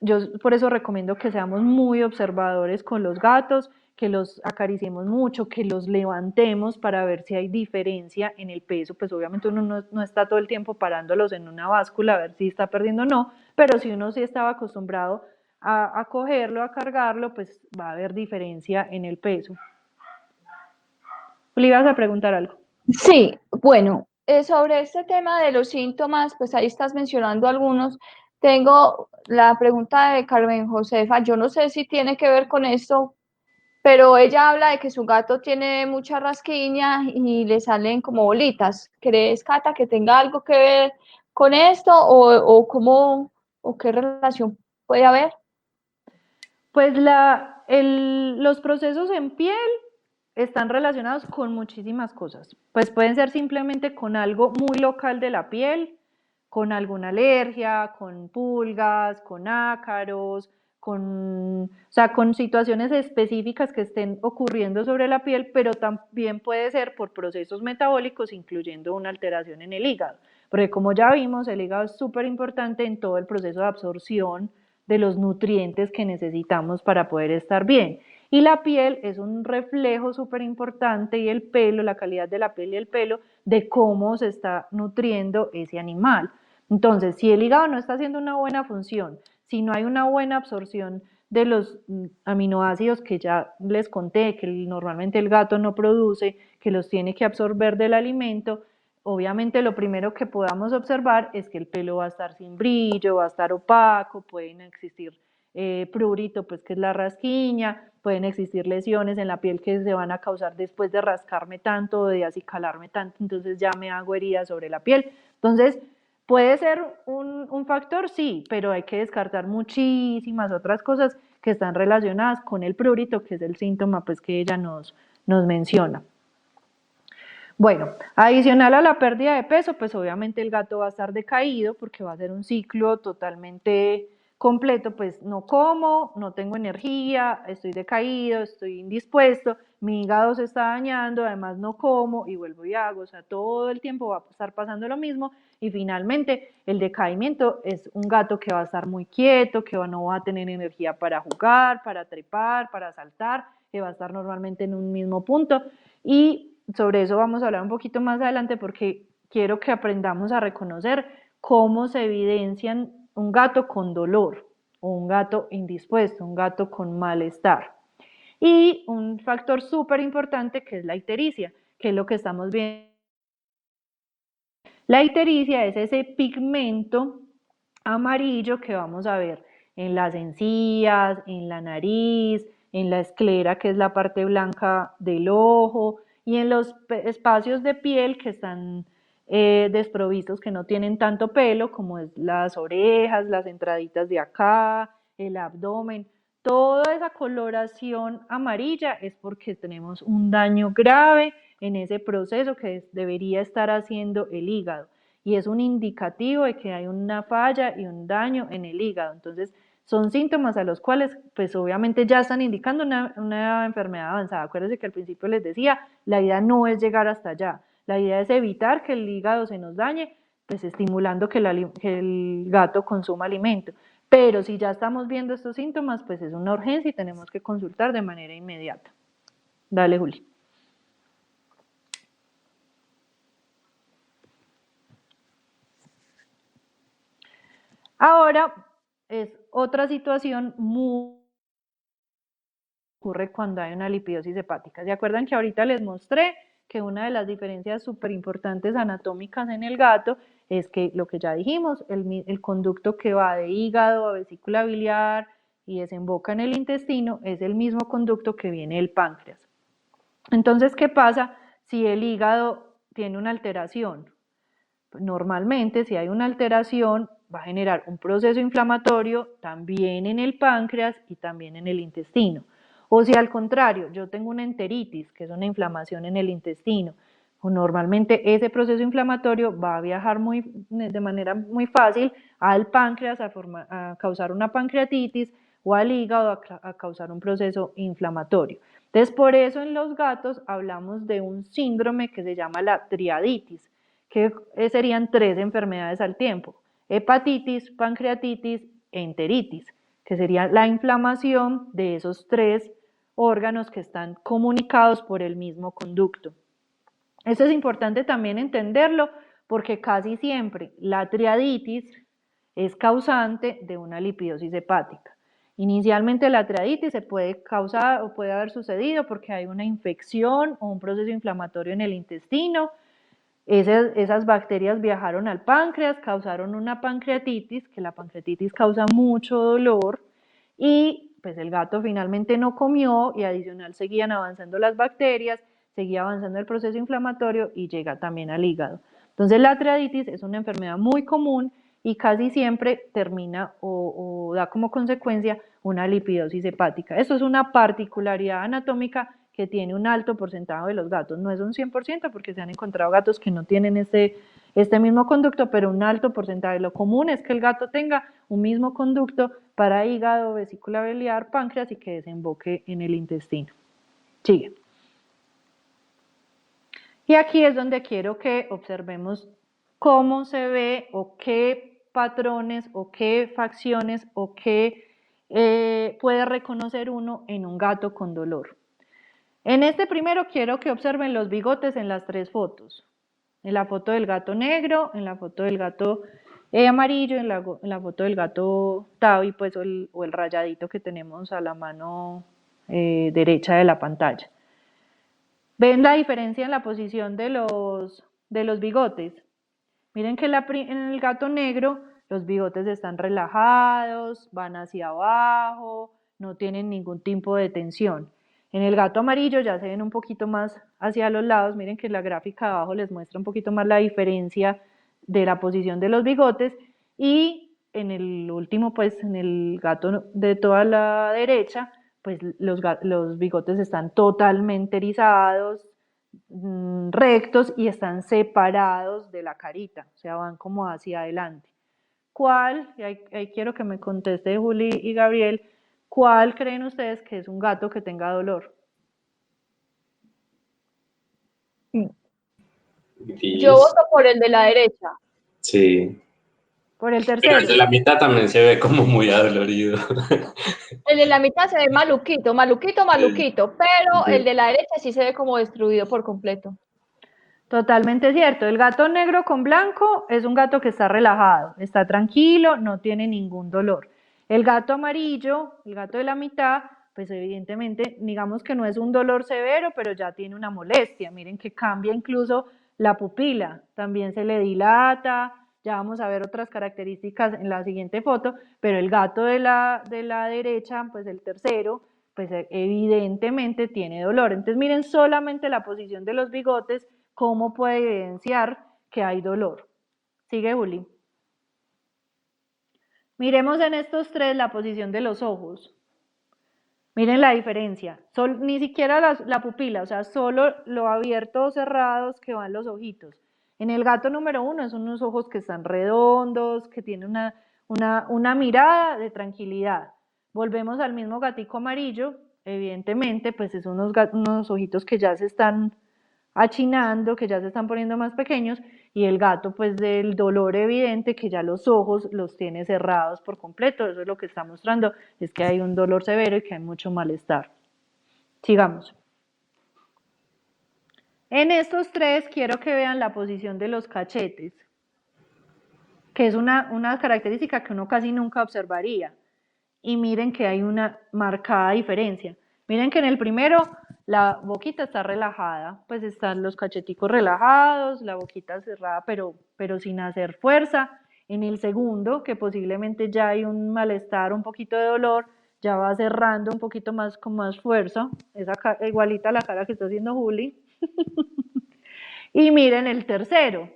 Yo por eso recomiendo que seamos muy observadores con los gatos, que los acariciemos mucho, que los levantemos para ver si hay diferencia en el peso. Pues obviamente uno no está todo el tiempo parándolos en una báscula a ver si está perdiendo o no, pero si uno sí estaba acostumbrado a cogerlo, a cargarlo, pues va a haber diferencia en el peso. ¿Le ibas a preguntar algo? Sí, bueno, sobre este tema de los síntomas, pues ahí estás mencionando algunos. Tengo la pregunta de Carmen Josefa, yo no sé si tiene que ver con esto, pero ella habla de que su gato tiene mucha rasquiña y le salen como bolitas. ¿Crees, Cata, que tenga algo que ver con esto o cómo o qué relación puede haber? Pues los procesos en piel están relacionados con muchísimas cosas. Pues pueden ser simplemente con algo muy local de la piel, con alguna alergia, con pulgas, con ácaros, o sea, con situaciones específicas que estén ocurriendo sobre la piel, pero también puede ser por procesos metabólicos, incluyendo una alteración en el hígado. Porque como ya vimos, el hígado es súper importante en todo el proceso de absorción de los nutrientes que necesitamos para poder estar bien. Y la piel es un reflejo súper importante, y el pelo, la calidad de la piel y el pelo, de cómo se está nutriendo ese animal. Entonces, si el hígado no está haciendo una buena función, si no hay una buena absorción de los aminoácidos que ya les conté, que normalmente el gato no produce, que los tiene que absorber del alimento, obviamente lo primero que podamos observar es que el pelo va a estar sin brillo, va a estar opaco, pueden existir prurito, pues que es la rasquiña, pueden existir lesiones en la piel que se van a causar después de rascarme tanto o de acicalarme tanto, entonces ya me hago heridas sobre la piel. Entonces, ¿puede ser un factor? Sí, pero hay que descartar muchísimas otras cosas que están relacionadas con el prurito, que es el síntoma pues que ella nos menciona. Bueno, adicional a la pérdida de peso, pues obviamente el gato va a estar decaído porque va a ser un ciclo totalmente completo, pues no como, no tengo energía, estoy decaído, estoy indispuesto, mi hígado se está dañando, además no como y vuelvo y hago, o sea, todo el tiempo va a estar pasando lo mismo, y finalmente el decaimiento es un gato que va a estar muy quieto, que no va a tener energía para jugar, para trepar, para saltar, que va a estar normalmente en un mismo punto. Y sobre eso vamos a hablar un poquito más adelante porque quiero que aprendamos a reconocer cómo se evidencian un gato con dolor o un gato indispuesto, un gato con malestar. Y un factor súper importante que es la ictericia, que es lo que estamos viendo. La ictericia es ese pigmento amarillo que vamos a ver en las encías, en la nariz, en la esclera, que es la parte blanca del ojo, y en los espacios de piel que están desprovistos, que no tienen tanto pelo, como es las orejas, las entraditas de acá, el abdomen. Toda esa coloración amarilla es porque tenemos un daño grave en ese proceso que debería estar haciendo el hígado, y es un indicativo de que hay una falla y un daño en el hígado. Entonces, son síntomas a los cuales, pues obviamente ya están indicando una enfermedad avanzada. Acuérdense que al principio les decía, la idea no es llegar hasta allá, la idea es evitar que el hígado se nos dañe, pues estimulando que el gato consuma alimento. Pero si ya estamos viendo estos síntomas, pues es una urgencia y tenemos que consultar de manera inmediata. Dale, Juli. Ahora es otra situación muy ocurre cuando hay una lipidosis hepática. ¿Se acuerdan que ahorita les mostré que una de las diferencias súper importantes anatómicas en el gato es que lo que ya dijimos, el conducto que va de hígado a vesícula biliar y desemboca en el intestino es el mismo conducto que viene del páncreas? Entonces, ¿qué pasa si el hígado tiene una alteración? Normalmente, si hay una alteración, va a generar un proceso inflamatorio también en el páncreas y también en el intestino. O si al contrario, yo tengo una enteritis, que es una inflamación en el intestino, normalmente ese proceso inflamatorio va a viajar de manera muy fácil al páncreas a causar una pancreatitis o al hígado a causar un proceso inflamatorio. Entonces, por eso en los gatos hablamos de un síndrome que se llama la triaditis, que serían 3 enfermedades al tiempo: hepatitis, pancreatitis, enteritis, que sería la inflamación de esos 3 órganos que están comunicados por el mismo conducto. Esto es importante también entenderlo porque casi siempre la triaditis es causante de una lipidosis hepática. Inicialmente la triaditis se puede causar o puede haber sucedido porque hay una infección o un proceso inflamatorio en el intestino. Esas bacterias viajaron al páncreas, causaron una pancreatitis, que la pancreatitis causa mucho dolor, y pues el gato finalmente no comió y adicional seguían avanzando las bacterias, seguía avanzando el proceso inflamatorio y llega también al hígado. Entonces la triaditis es una enfermedad muy común y casi siempre termina o da como consecuencia una lipidosis hepática. Esto es una particularidad anatómica que tiene un alto porcentaje de los gatos. No es un 100% porque se han encontrado gatos que no tienen este mismo conducto, pero un alto porcentaje. Lo común es que el gato tenga un mismo conducto para hígado, vesícula biliar, páncreas y que desemboque en el intestino. Sigue. Y aquí es donde quiero que observemos cómo se ve o qué patrones o qué facciones o qué puede reconocer uno en un gato con dolor. En este primero quiero que observen los bigotes en las 3 fotos. En la foto del gato negro, en la foto del gato amarillo, en la foto del gato Tavi, pues, o el rayadito que tenemos a la mano derecha de la pantalla. ¿Ven la diferencia en la posición de los bigotes? Miren que en el gato negro los bigotes están relajados, van hacia abajo, no tienen ningún tipo de tensión. En el gato amarillo ya se ven un poquito más hacia los lados. Miren que la gráfica de abajo les muestra un poquito más la diferencia de la posición de los bigotes. Y en el último, pues en el gato de toda la derecha, pues los bigotes están totalmente erizados, rectos y están separados de la carita, o sea, van como hacia adelante. ¿Cuál? Y ahí quiero que me conteste Juli y Gabriel. ¿Cuál creen ustedes que es un gato que tenga dolor? Yo voto por el de la derecha. Sí. Por el tercero. Pero el de la mitad también se ve como muy adolorido. El de la mitad se ve maluquito, pero el de la derecha sí se ve como destruido por completo. Totalmente cierto. El gato negro con blanco es un gato que está relajado, está tranquilo, no tiene ningún dolor. El gato amarillo, el gato de la mitad, pues evidentemente, digamos que no es un dolor severo, pero ya tiene una molestia. Miren que cambia incluso la pupila, también se le dilata. Ya vamos a ver otras características en la siguiente foto, pero el gato de la derecha, pues el tercero, pues evidentemente tiene dolor. Entonces miren solamente la posición de los bigotes, cómo puede evidenciar que hay dolor. Sigue, Juli. Miremos en estos 3 la posición de los ojos. Miren la diferencia. Ni siquiera la pupila, o sea, solo lo abierto o cerrados que van los ojitos. En el gato número 1 son unos ojos que están redondos, que tienen una mirada de tranquilidad. Volvemos al mismo gatico amarillo. Evidentemente, pues es unos ojitos que ya se están achinando, que ya se están poniendo más pequeños, y el gato pues del dolor evidente que ya los ojos los tiene cerrados por completo. Eso es lo que está mostrando, es que hay un dolor severo y que hay mucho malestar. Sigamos. En estos 3 quiero que vean la posición de los cachetes, que es una característica que uno casi nunca observaría. Y miren que hay una marcada diferencia. Miren que en el primero la boquita está relajada, pues están los cacheticos relajados, la boquita cerrada, pero sin hacer fuerza. En el segundo, que posiblemente ya hay un malestar, un poquito de dolor, ya va cerrando un poquito más con más fuerza, igualita a la cara que está haciendo Juli. Y miren el tercero,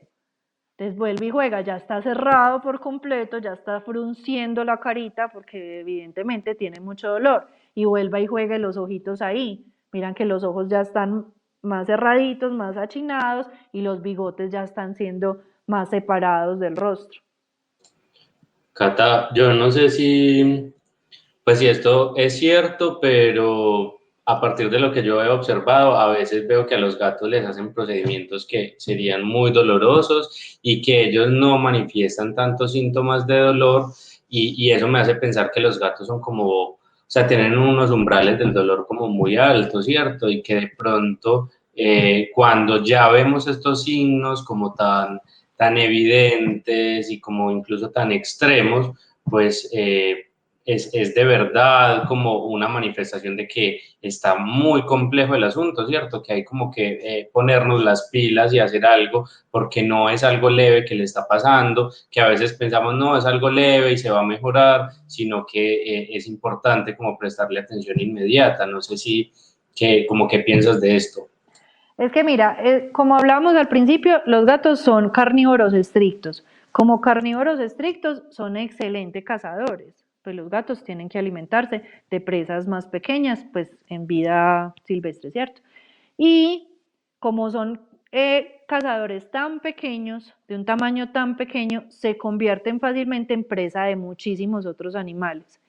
Entonces vuelve y juega, ya está cerrado por completo, ya está frunciendo la carita porque evidentemente tiene mucho dolor. Y vuelve y juega y los ojitos ahí. Miran que los ojos ya están más cerraditos, más achinados y los bigotes ya están siendo más separados del rostro. Cata, yo no sé pues si esto es cierto, pero a partir de lo que yo he observado, a veces veo que a los gatos les hacen procedimientos que serían muy dolorosos y que ellos no manifiestan tantos síntomas de dolor y eso me hace pensar que los gatos son como, o sea, tienen unos umbrales del dolor como muy altos, ¿cierto? Y que de pronto cuando ya vemos estos signos como tan evidentes y como incluso tan extremos, pues es de verdad como una manifestación de que está muy complejo el asunto, ¿cierto? Que hay como que ponernos las pilas y hacer algo porque no es algo leve que le está pasando, que a veces pensamos, no, es algo leve y se va a mejorar, sino que es importante como prestarle atención inmediata. No sé como que piensas de esto. Es que mira, como hablábamos al principio, los gatos son carnívoros estrictos. Como carnívoros estrictos son excelentes cazadores. Pues los gatos tienen que alimentarse de presas más pequeñas, pues en vida silvestre, ¿cierto? Y como son cazadores tan pequeños, de un tamaño tan pequeño, se convierten fácilmente en presa de muchísimos otros animales.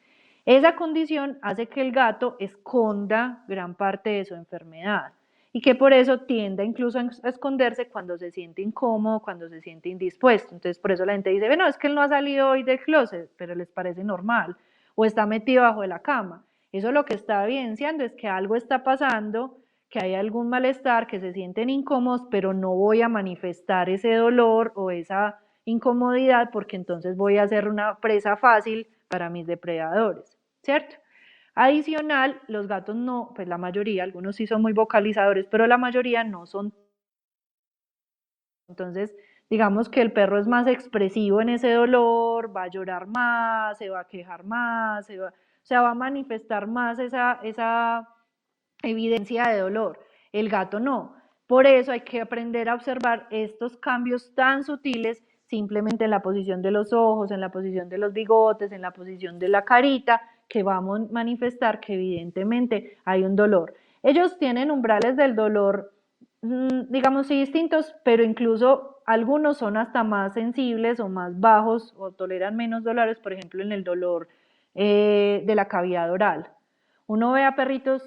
Esa condición hace que el gato esconda gran parte de su enfermedad y que por eso tienda incluso a esconderse cuando se siente incómodo, cuando se siente indispuesto. Entonces por eso la gente dice, bueno, es que él no ha salido hoy del closet, pero les parece normal, o está metido bajo de la cama. Eso lo que está evidenciando es que algo está pasando, que hay algún malestar, que se sienten incómodos, pero no voy a manifestar ese dolor o esa incomodidad porque entonces voy a ser una presa fácil para mis depredadores, ¿cierto? Adicional, los gatos no, pues la mayoría, algunos sí son muy vocalizadores, pero la mayoría no son. Entonces, digamos que el perro es más expresivo en ese dolor, va a llorar más, se va a quejar más, o sea, va a manifestar más esa evidencia de dolor. El gato no. Por eso hay que aprender a observar estos cambios tan sutiles simplemente en la posición de los ojos, en la posición de los bigotes, en la posición de la carita, que va a manifestar que evidentemente hay un dolor. Ellos tienen umbrales del dolor, digamos, sí distintos, pero incluso algunos son hasta más sensibles o más bajos o toleran menos dolores, por ejemplo, en el dolor de la cavidad oral. Uno ve a perritos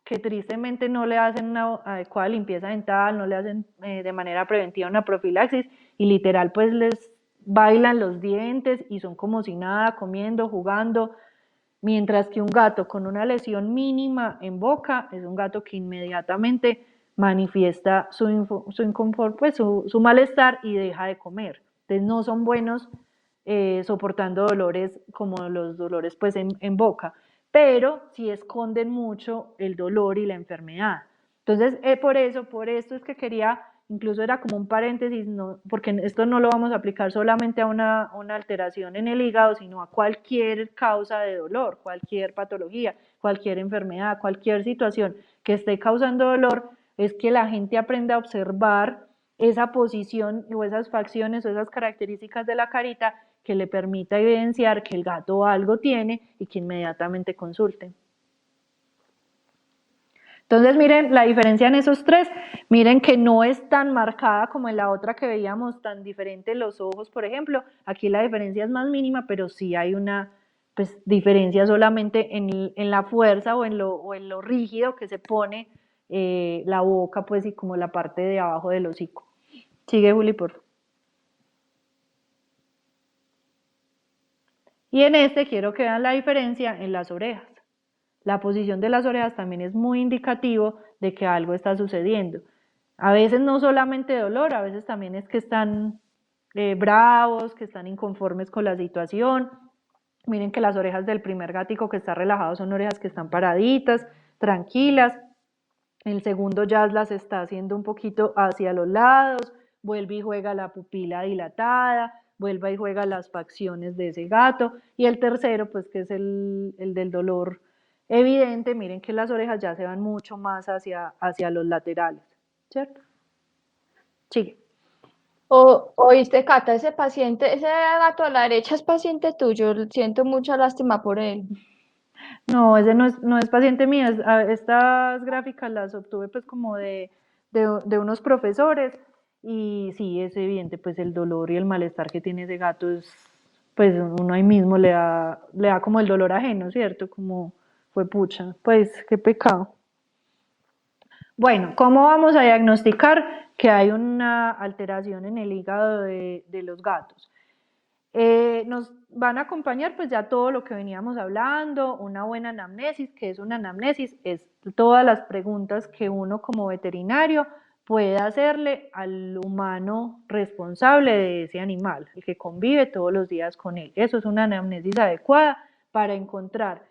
que tristemente no le hacen una adecuada limpieza dental, no le hacen de manera preventiva una profilaxis y literal pues les bailan los dientes y son como si nada, comiendo, jugando, mientras que un gato con una lesión mínima en boca es un gato que inmediatamente manifiesta su inconfort, pues su malestar y deja de comer. Entonces no son buenos soportando dolores como los dolores pues en boca, pero sí esconden mucho el dolor y la enfermedad. Entonces, por esto es que quería, incluso era como un paréntesis, no, porque esto no lo vamos a aplicar solamente a una alteración en el hígado, sino a cualquier causa de dolor, cualquier patología, cualquier enfermedad, cualquier situación que esté causando dolor, es que la gente aprenda a observar esa posición o esas facciones o esas características de la carita que le permita evidenciar que el gato algo tiene y que inmediatamente consulte. Entonces miren la diferencia en esos tres, miren que no es tan marcada como en la otra que veíamos, tan diferente los ojos, por ejemplo, aquí la diferencia es más mínima, pero sí hay una pues, diferencia solamente en la fuerza o en lo rígido que se pone la boca pues y como la parte de abajo del hocico. Sigue Juli, por favor. Y en este quiero que vean la diferencia en las orejas. La posición de las orejas también es muy indicativo de que algo está sucediendo. A veces no solamente dolor, a veces también es que están bravos, que están inconformes con la situación. Miren que las orejas del primer gatico que está relajado son orejas que están paraditas, tranquilas. El segundo ya las está haciendo un poquito hacia los lados, vuelve y juega la pupila dilatada, vuelve y juega las facciones de ese gato. Y el tercero, pues que es el del dolor evidente, miren que las orejas ya se van mucho más hacia los laterales, ¿cierto? Sigue. Oíste, Cata, ese paciente, ese gato a la derecha es paciente tuyo, siento mucha lástima por él. No, ese no es paciente mío, estas gráficas las obtuve pues como de unos profesores y sí, es evidente pues el dolor y el malestar que tiene ese gato es, pues uno ahí mismo le da como el dolor ajeno, ¿cierto? Como fue pucha, pues qué pecado. Bueno, ¿cómo vamos a diagnosticar que hay una alteración en el hígado de los gatos? Nos van a acompañar pues ya todo lo que veníamos hablando, una buena anamnesis. ¿Qué es una anamnesis? Es todas las preguntas que uno como veterinario puede hacerle al humano responsable de ese animal, el que convive todos los días con él. Eso es una anamnesis adecuada para encontrar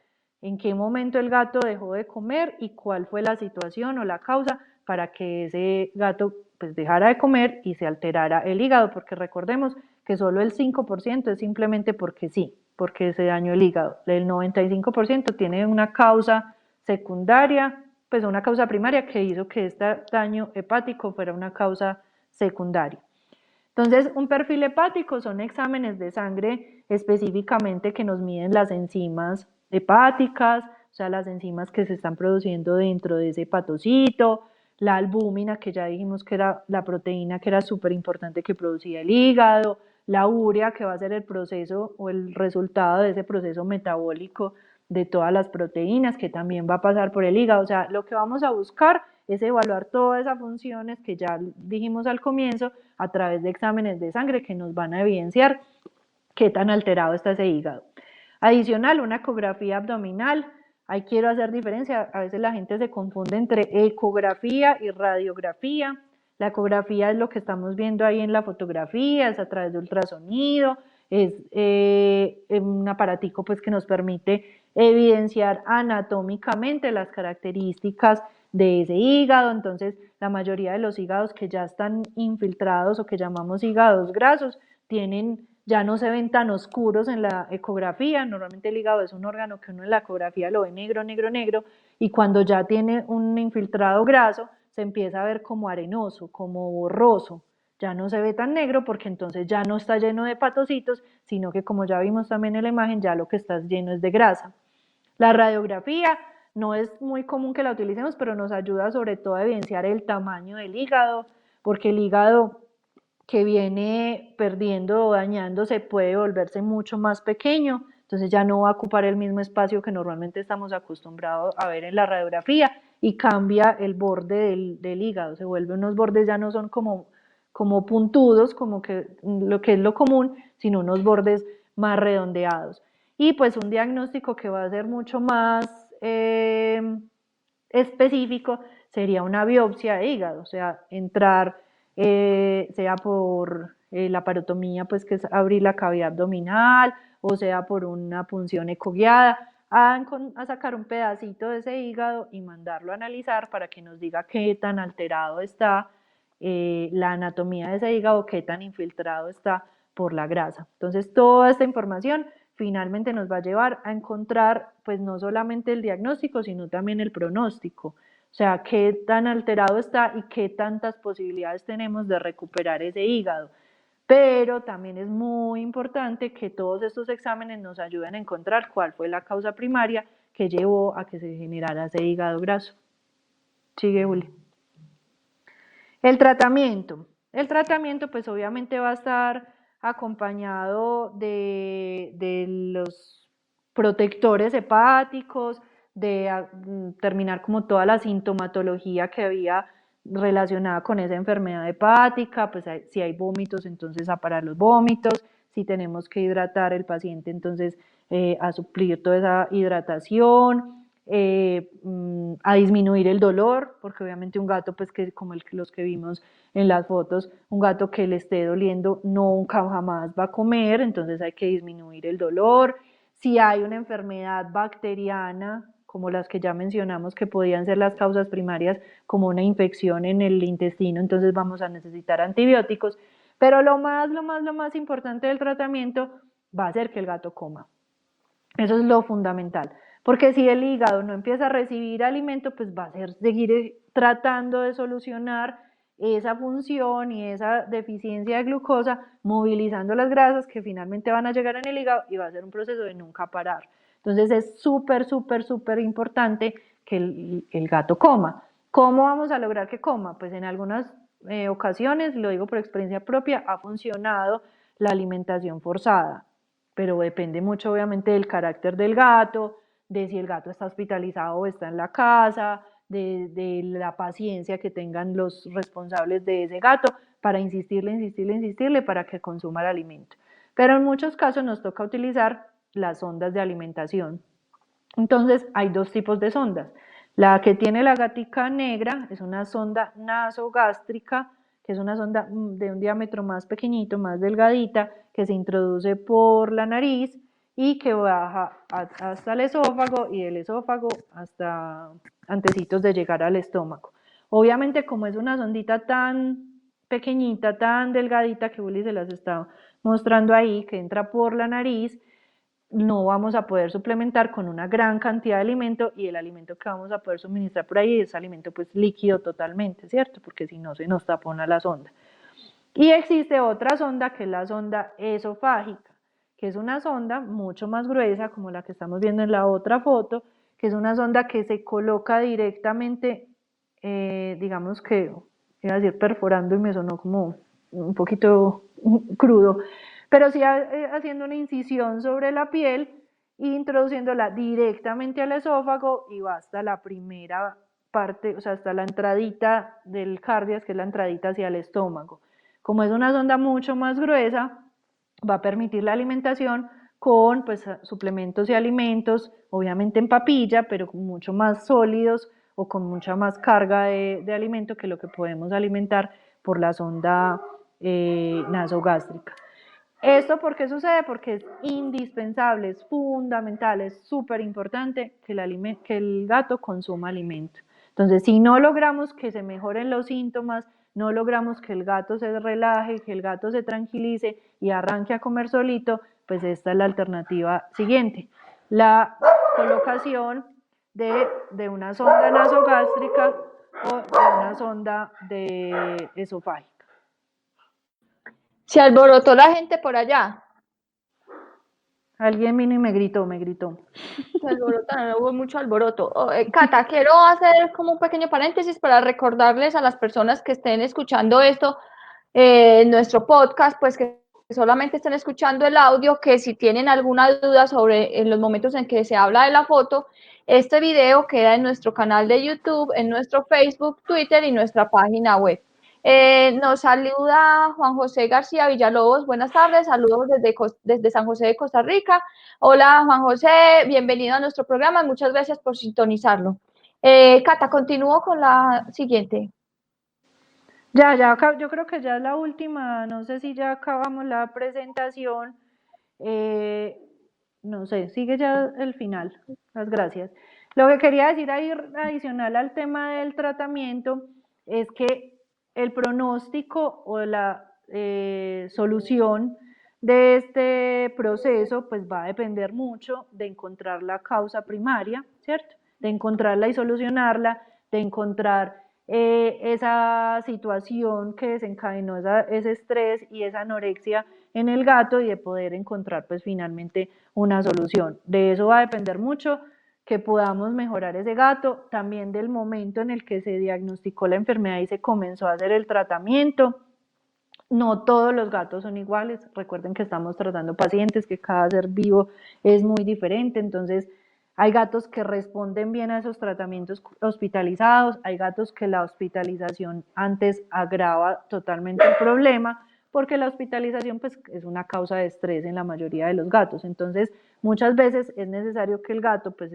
en qué momento el gato dejó de comer y cuál fue la situación o la causa para que ese gato pues dejara de comer y se alterara el hígado, porque recordemos que solo el 5% es simplemente porque sí, porque se dañó el hígado. El 95% tiene una causa secundaria, pues una causa primaria que hizo que este daño hepático fuera una causa secundaria. Entonces, un perfil hepático son exámenes de sangre específicamente que nos miden las enzimas hepáticas, o sea, las enzimas que se están produciendo dentro de ese hepatocito, la albúmina, que ya dijimos que era la proteína que era súper importante que producía el hígado, la urea, que va a ser el proceso o el resultado de ese proceso metabólico de todas las proteínas, que también va a pasar por el hígado. O sea, lo que vamos a buscar es evaluar todas esas funciones que ya dijimos al comienzo a través de exámenes de sangre que nos van a evidenciar qué tan alterado está ese hígado. Adicional, una ecografía abdominal. Ahí quiero hacer diferencia, a veces la gente se confunde entre ecografía y radiografía. La ecografía es lo que estamos viendo ahí en la fotografía, es a través de ultrasonido, es un aparatico pues, que nos permite evidenciar anatómicamente las características de ese hígado. Entonces, la mayoría de los hígados que ya están infiltrados o que llamamos hígados grasos ya no se ven tan oscuros en la ecografía. Normalmente el hígado es un órgano que uno en la ecografía lo ve negro, negro, negro, y cuando ya tiene un infiltrado graso, se empieza a ver como arenoso, como borroso. Ya no se ve tan negro porque entonces ya no está lleno de hepatocitos, sino que como ya vimos también en la imagen, ya lo que está lleno es de grasa. La radiografía no es muy común que la utilicemos, pero nos ayuda sobre todo a evidenciar el tamaño del hígado, porque el hígado que viene perdiendo o dañándose puede volverse mucho más pequeño, entonces ya no va a ocupar el mismo espacio que normalmente estamos acostumbrados a ver en la radiografía y cambia el borde del hígado, se vuelve unos bordes, ya no son como puntudos, como que es lo común, sino unos bordes más redondeados. Y pues un diagnóstico que va a ser mucho más específico sería una biopsia de hígado, o sea, entrar sea por la parotomía, pues que es abrir la cavidad abdominal, o sea por una punción ecoguiada, a sacar un pedacito de ese hígado y mandarlo a analizar para que nos diga qué tan alterado está la anatomía de ese hígado, qué tan infiltrado está por la grasa. Entonces, toda esta información finalmente nos va a llevar a encontrar, pues no solamente el diagnóstico, sino también el pronóstico. O sea, qué tan alterado está y qué tantas posibilidades tenemos de recuperar ese hígado. Pero también es muy importante que todos estos exámenes nos ayuden a encontrar cuál fue la causa primaria que llevó a que se generara ese hígado graso. Sigue, Uli. El tratamiento. El tratamiento pues obviamente va a estar acompañado de los protectores hepáticos, de terminar como toda la sintomatología que había relacionada con esa enfermedad hepática, pues si hay vómitos, entonces a parar los vómitos, si tenemos que hidratar el paciente, entonces a suplir toda esa hidratación, a disminuir el dolor, porque obviamente un gato, pues que como los que vimos en las fotos, un gato que le esté doliendo nunca jamás va a comer, entonces hay que disminuir el dolor. Si hay una enfermedad bacteriana, como las que ya mencionamos que podían ser las causas primarias, como una infección en el intestino, entonces vamos a necesitar antibióticos, pero lo más importante del tratamiento va a ser que el gato coma. Eso es lo fundamental. Porque si el hígado no empieza a recibir alimento, pues va a seguir tratando de solucionar esa función y esa deficiencia de glucosa, movilizando las grasas que finalmente van a llegar en el hígado y va a ser un proceso de nunca parar. Entonces es súper, súper, súper importante que el gato coma. ¿Cómo vamos a lograr que coma? Pues en algunas ocasiones, lo digo por experiencia propia, ha funcionado la alimentación forzada, pero depende mucho obviamente del carácter del gato, de si el gato está hospitalizado o está en la casa, de la paciencia que tengan los responsables de ese gato para insistirle para que consuma el alimento. Pero en muchos casos nos toca utilizar las sondas de alimentación. Entonces hay dos tipos de sondas. La que tiene la gatica negra es una sonda nasogástrica, que es una sonda de un diámetro más pequeñito, más delgadita, que se introduce por la nariz y que baja hasta el esófago y del esófago hasta antecitos de llegar al estómago. Obviamente, como es una sondita tan pequeñita, tan delgadita, que Willy se las está mostrando ahí, que entra por la nariz, no vamos a poder suplementar con una gran cantidad de alimento, y el alimento que vamos a poder suministrar por ahí es alimento pues líquido totalmente, ¿cierto? Porque si no se nos tapona la sonda. Y existe otra sonda que es la sonda esofágica, que es una sonda mucho más gruesa, como la que estamos viendo en la otra foto, que es una sonda que se coloca directamente, digamos que, iba a decir perforando y me sonó como un poquito crudo, pero sí haciendo una incisión sobre la piel e introduciéndola directamente al esófago, y va hasta la primera parte, o sea, hasta la entradita del cardias, que es la entradita hacia el estómago. Como es una sonda mucho más gruesa, va a permitir la alimentación con pues, suplementos y alimentos, obviamente en papilla, pero mucho más sólidos o con mucha más carga de alimento que lo que podemos alimentar por la sonda nasogástrica. ¿Esto por qué sucede? Porque es indispensable, es fundamental, es súper importante que el gato consuma alimento. Entonces, si no logramos que se mejoren los síntomas, no logramos que el gato se relaje, que el gato se tranquilice y arranque a comer solito, pues esta es la alternativa siguiente: la colocación de una sonda nasogástrica o de una sonda esofágica. Se alborotó la gente por allá. Alguien vino y me gritó. Se alborotaron, no hubo mucho alboroto. Cata, quiero hacer como un pequeño paréntesis para recordarles a las personas que estén escuchando esto, nuestro podcast, pues que solamente estén escuchando el audio, que si tienen alguna duda sobre en los momentos en que se habla de la foto, este video queda en nuestro canal de YouTube, en nuestro Facebook, Twitter y nuestra página web. Nos saluda Juan José García Villalobos. Buenas tardes, saludos desde San José de Costa Rica. Hola Juan José, bienvenido a nuestro programa, muchas gracias por sintonizarlo. Cata, continúo con la siguiente. Ya, yo creo que ya es la última, no sé si ya acabamos la presentación, no sé, sigue ya el final, las gracias. Lo que quería decir ahí adicional al tema del tratamiento es que el pronóstico o la solución de este proceso pues va a depender mucho de encontrar la causa primaria, ¿cierto? De encontrarla y solucionarla, de encontrar esa situación que desencadenó ese estrés y esa anorexia en el gato, y de poder encontrar pues finalmente una solución. De eso va a depender mucho que podamos mejorar ese gato, también del momento en el que se diagnosticó la enfermedad y se comenzó a hacer el tratamiento. No todos los gatos son iguales, recuerden que estamos tratando pacientes, que cada ser vivo es muy diferente, entonces hay gatos que responden bien a esos tratamientos hospitalizados, hay gatos que la hospitalización antes agrava totalmente el problema, porque la hospitalización pues, es una causa de estrés en la mayoría de los gatos. Entonces, muchas veces es necesario que el gato pues,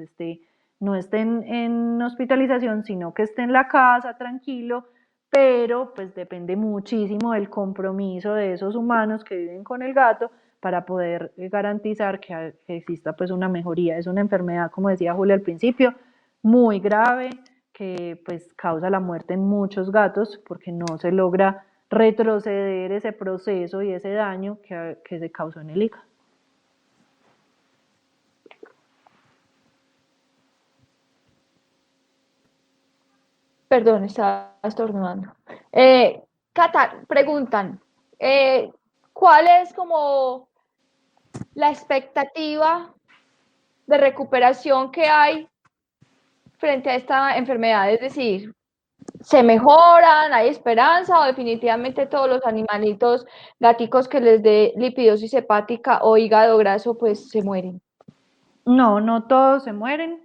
no esté en hospitalización, sino que esté en la casa tranquilo, pero pues depende muchísimo del compromiso de esos humanos que viven con el gato para poder garantizar que exista pues una mejoría. Es una enfermedad, como decía Julia al principio, muy grave, que pues causa la muerte en muchos gatos porque no se logra retroceder ese proceso y ese daño que se causó en el hígado. Perdón, estaba estornudando. Cata, preguntan, ¿cuál es como la expectativa de recuperación que hay frente a esta enfermedad? Es decir, ¿se mejoran? ¿Hay esperanza? ¿O definitivamente todos los animalitos, gaticos que les dé lipidosis hepática o hígado graso, pues se mueren? No, no todos se mueren.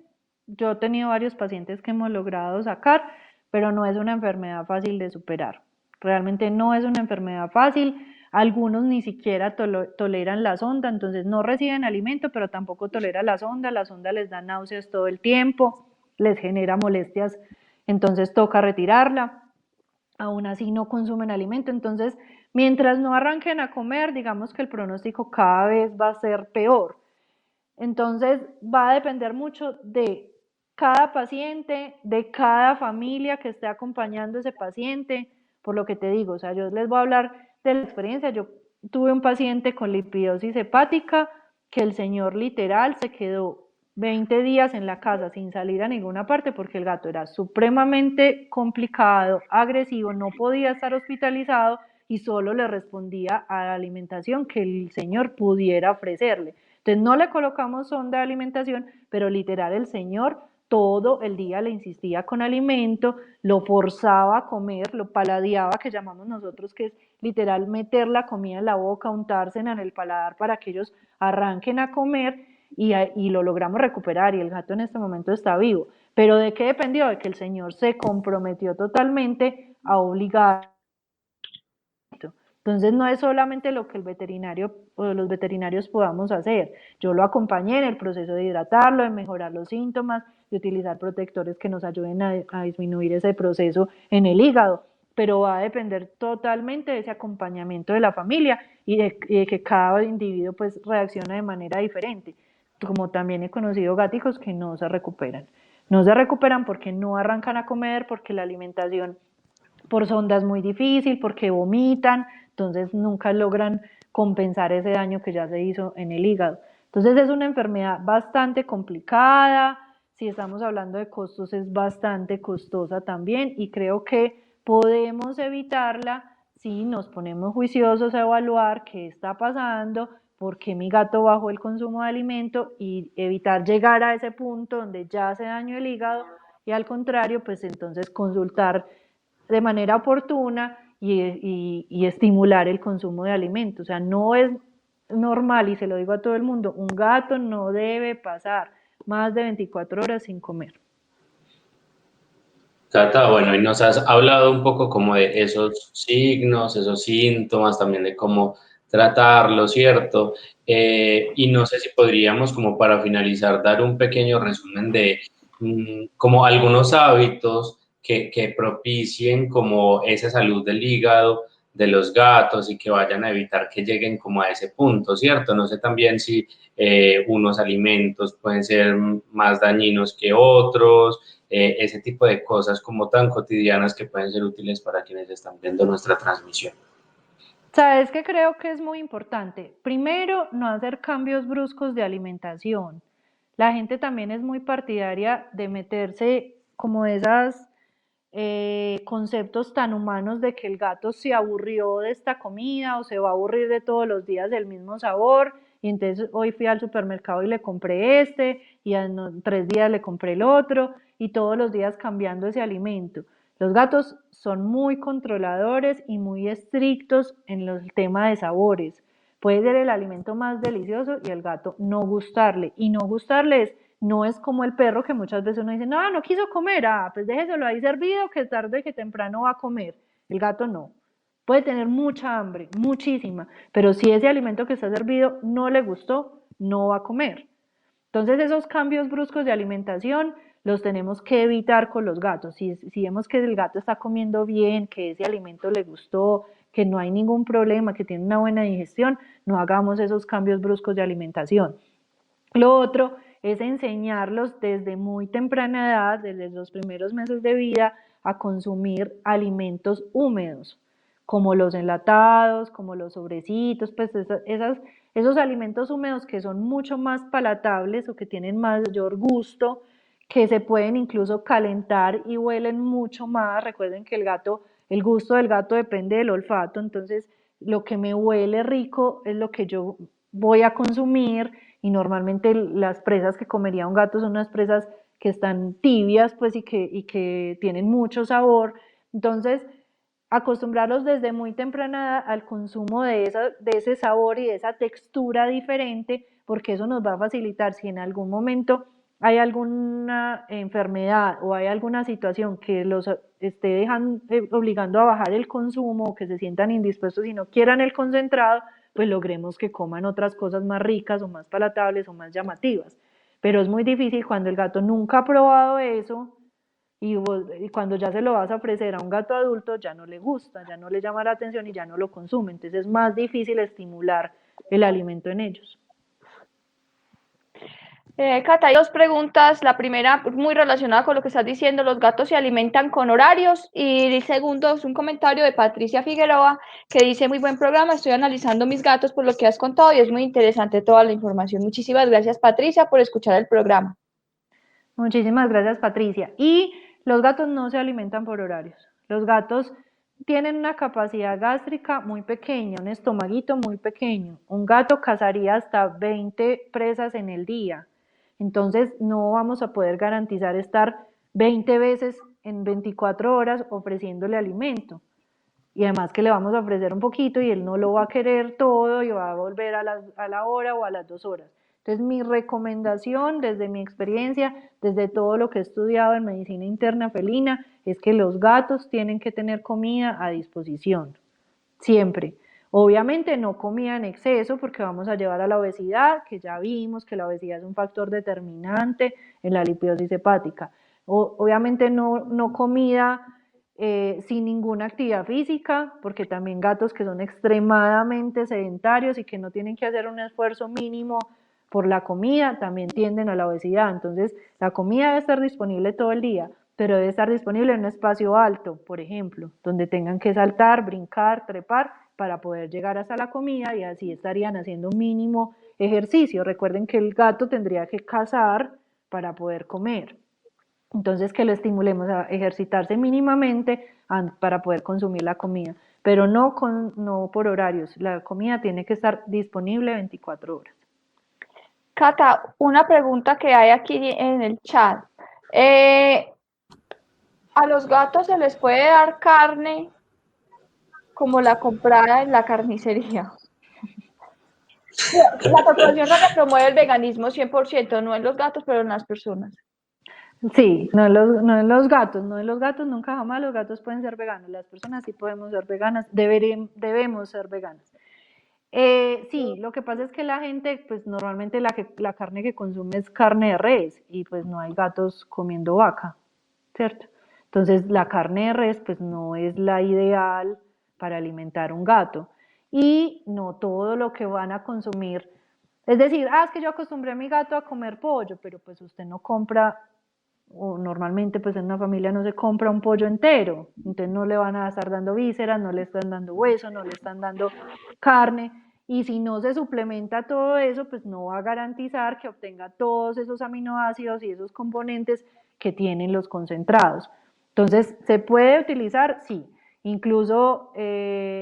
Yo he tenido varios pacientes que hemos logrado sacar, pero no es una enfermedad fácil de superar. Realmente no es una enfermedad fácil. Algunos ni siquiera toleran la sonda, entonces no reciben alimento, pero tampoco toleran la sonda. La sonda les da náuseas todo el tiempo, les genera molestias, entonces toca retirarla. Aún así no consumen alimento, entonces mientras no arranquen a comer, digamos que el pronóstico cada vez va a ser peor. Entonces va a depender mucho de cada paciente, de cada familia que esté acompañando a ese paciente, por lo que te digo, o sea, yo les voy a hablar de la experiencia. Yo tuve un paciente con lipidosis hepática que el señor literal se quedó 20 días en la casa sin salir a ninguna parte porque el gato era supremamente complicado, agresivo, no podía estar hospitalizado y solo le respondía a la alimentación que el señor pudiera ofrecerle. Entonces no le colocamos sonda de alimentación, pero literal el señor todo el día le insistía con alimento, lo forzaba a comer, lo paladeaba, que llamamos nosotros, que es literal meter la comida en la boca, untársela en el paladar para que ellos arranquen a comer y lo logramos recuperar y el gato en este momento está vivo. Pero ¿de qué dependió? De que el señor se comprometió totalmente a obligar. Entonces no es solamente lo que el veterinario o los veterinarios podamos hacer. Yo lo acompañé en el proceso de hidratarlo, de mejorar los síntomas, de utilizar protectores que nos ayuden a disminuir ese proceso en el hígado, pero va a depender totalmente de ese acompañamiento de la familia y de que cada individuo pues reacciona de manera diferente. Como también he conocido gaticos que no se recuperan. No se recuperan porque no arrancan a comer, porque la alimentación por sonda es muy difícil, porque vomitan, entonces nunca logran compensar ese daño que ya se hizo en el hígado. Entonces es una enfermedad bastante complicada, si estamos hablando de costos es bastante costosa también y creo que podemos evitarla si nos ponemos juiciosos a evaluar qué está pasando, por qué mi gato bajó el consumo de alimento y evitar llegar a ese punto donde ya hace daño el hígado y al contrario, pues entonces consultar de manera oportuna y estimular el consumo de alimentos. O sea, no es normal, y se lo digo a todo el mundo, un gato no debe pasar más de 24 horas sin comer. Cata, bueno, y nos has hablado un poco como de esos signos, esos síntomas, también de cómo tratarlo, ¿cierto? Y no sé si podríamos, como para finalizar, dar un pequeño resumen de como algunos hábitos que propicien como esa salud del hígado de los gatos y que vayan a evitar que lleguen como a ese punto, ¿cierto? No sé también si unos alimentos pueden ser más dañinos que otros, ese tipo de cosas como tan cotidianas que pueden ser útiles para quienes están viendo nuestra transmisión. ¿Sabes qué creo que es muy importante? Primero, no hacer cambios bruscos de alimentación. La gente también es muy partidaria de meterse como esas conceptos tan humanos de que el gato se aburrió de esta comida o se va a aburrir de todos los días del mismo sabor y entonces hoy fui al supermercado y le compré este y en 3 días le compré el otro y todos los días cambiando ese alimento. Los gatos son muy controladores y muy estrictos en el tema de sabores. Puede ser el alimento más delicioso y el gato no gustarle. Y no gustarle no es como el perro que muchas veces uno dice, no, no quiso comer, pues déjeselo ahí servido que tarde que temprano va a comer. El gato no. Puede tener mucha hambre, muchísima, pero si ese alimento que está servido no le gustó, no va a comer. Entonces esos cambios bruscos de alimentación los tenemos que evitar con los gatos. Si vemos que el gato está comiendo bien, que ese alimento le gustó, que no hay ningún problema, que tiene una buena digestión, no hagamos esos cambios bruscos de alimentación. Lo otro es enseñarlos desde muy temprana edad, desde los primeros meses de vida, a consumir alimentos húmedos, como los enlatados, como los sobrecitos, pues esos alimentos húmedos que son mucho más palatables o que tienen mayor gusto, que se pueden incluso calentar y huelen mucho más. Recuerden que el gusto del gato depende del olfato, entonces lo que me huele rico es lo que yo voy a consumir, y normalmente las presas que comería un gato son unas presas que están tibias, pues, y que tienen mucho sabor. Entonces, acostumbrarlos desde muy temprana edad al consumo de ese sabor y de esa textura diferente, porque eso nos va a facilitar si en algún momento hay alguna enfermedad o hay alguna situación que los esté obligando a bajar el consumo, o que se sientan indispuestos y no quieran el concentrado, pues logremos que coman otras cosas más ricas o más palatables o más llamativas. Pero es muy difícil cuando el gato nunca ha probado eso, y cuando ya se lo vas a ofrecer a un gato adulto, ya no le gusta, ya no le llama la atención y ya no lo consume. Entonces es más difícil estimular el alimento en ellos. Cata, hay dos preguntas. La primera, muy relacionada con lo que estás diciendo, los gatos se alimentan con horarios. Y el segundo es un comentario de Patricia Figueroa que dice: muy buen programa, estoy analizando mis gatos por lo que has contado y es muy interesante toda la información. Muchísimas gracias, Patricia, por escuchar el programa. Muchísimas gracias, Patricia. Y los gatos no se alimentan por horarios. Los gatos tienen una capacidad gástrica muy pequeña, un estomaguito muy pequeño. Un gato cazaría hasta 20 presas en el día. Entonces no vamos a poder garantizar estar 20 veces en 24 horas ofreciéndole alimento. Y además que le vamos a ofrecer un poquito y él no lo va a querer todo y va a volver a la hora o a las 2 horas. Entonces mi recomendación, desde mi experiencia, desde todo lo que he estudiado en medicina interna felina, es que los gatos tienen que tener comida a disposición, siempre. Obviamente no comida en exceso, porque vamos a llevar a la obesidad, que ya vimos que la obesidad es un factor determinante en la lipidiosis hepática. Obviamente no comida sin ninguna actividad física, porque también gatos que son extremadamente sedentarios y que no tienen que hacer un esfuerzo mínimo por la comida, también tienden a la obesidad. Entonces, la comida debe estar disponible todo el día, pero debe estar disponible en un espacio alto, por ejemplo, donde tengan que saltar, brincar, trepar para poder llegar hasta la comida, y así estarían haciendo un mínimo ejercicio. Recuerden que el gato tendría que cazar para poder comer. Entonces, que lo estimulemos a ejercitarse mínimamente para poder consumir la comida, pero no por horarios. La comida tiene que estar disponible 24 horas. Cata, una pregunta que hay aquí en el chat. ¿A los gatos se les puede dar carne como la comprada en la carnicería? La Corporación Raya promueve el veganismo 100%, no en los gatos, pero en las personas. Sí, no en los gatos, nunca jamás los gatos pueden ser veganos. Las personas sí podemos ser veganas, debemos ser veganas. Sí, lo que pasa es que la gente, pues normalmente la carne que consume es carne de res, y pues no hay gatos comiendo vaca, ¿cierto? Entonces la carne de res pues no es la ideal para alimentar un gato, y no todo lo que van a consumir, es decir, es que yo acostumbré a mi gato a comer pollo, pero pues usted no compra, o normalmente pues en una familia no se compra un pollo entero, entonces no le van a estar dando vísceras, no le están dando hueso, no le están dando carne, y si no se suplementa todo eso, pues no va a garantizar que obtenga todos esos aminoácidos y esos componentes que tienen los concentrados. Entonces, ¿se puede utilizar? Sí. Incluso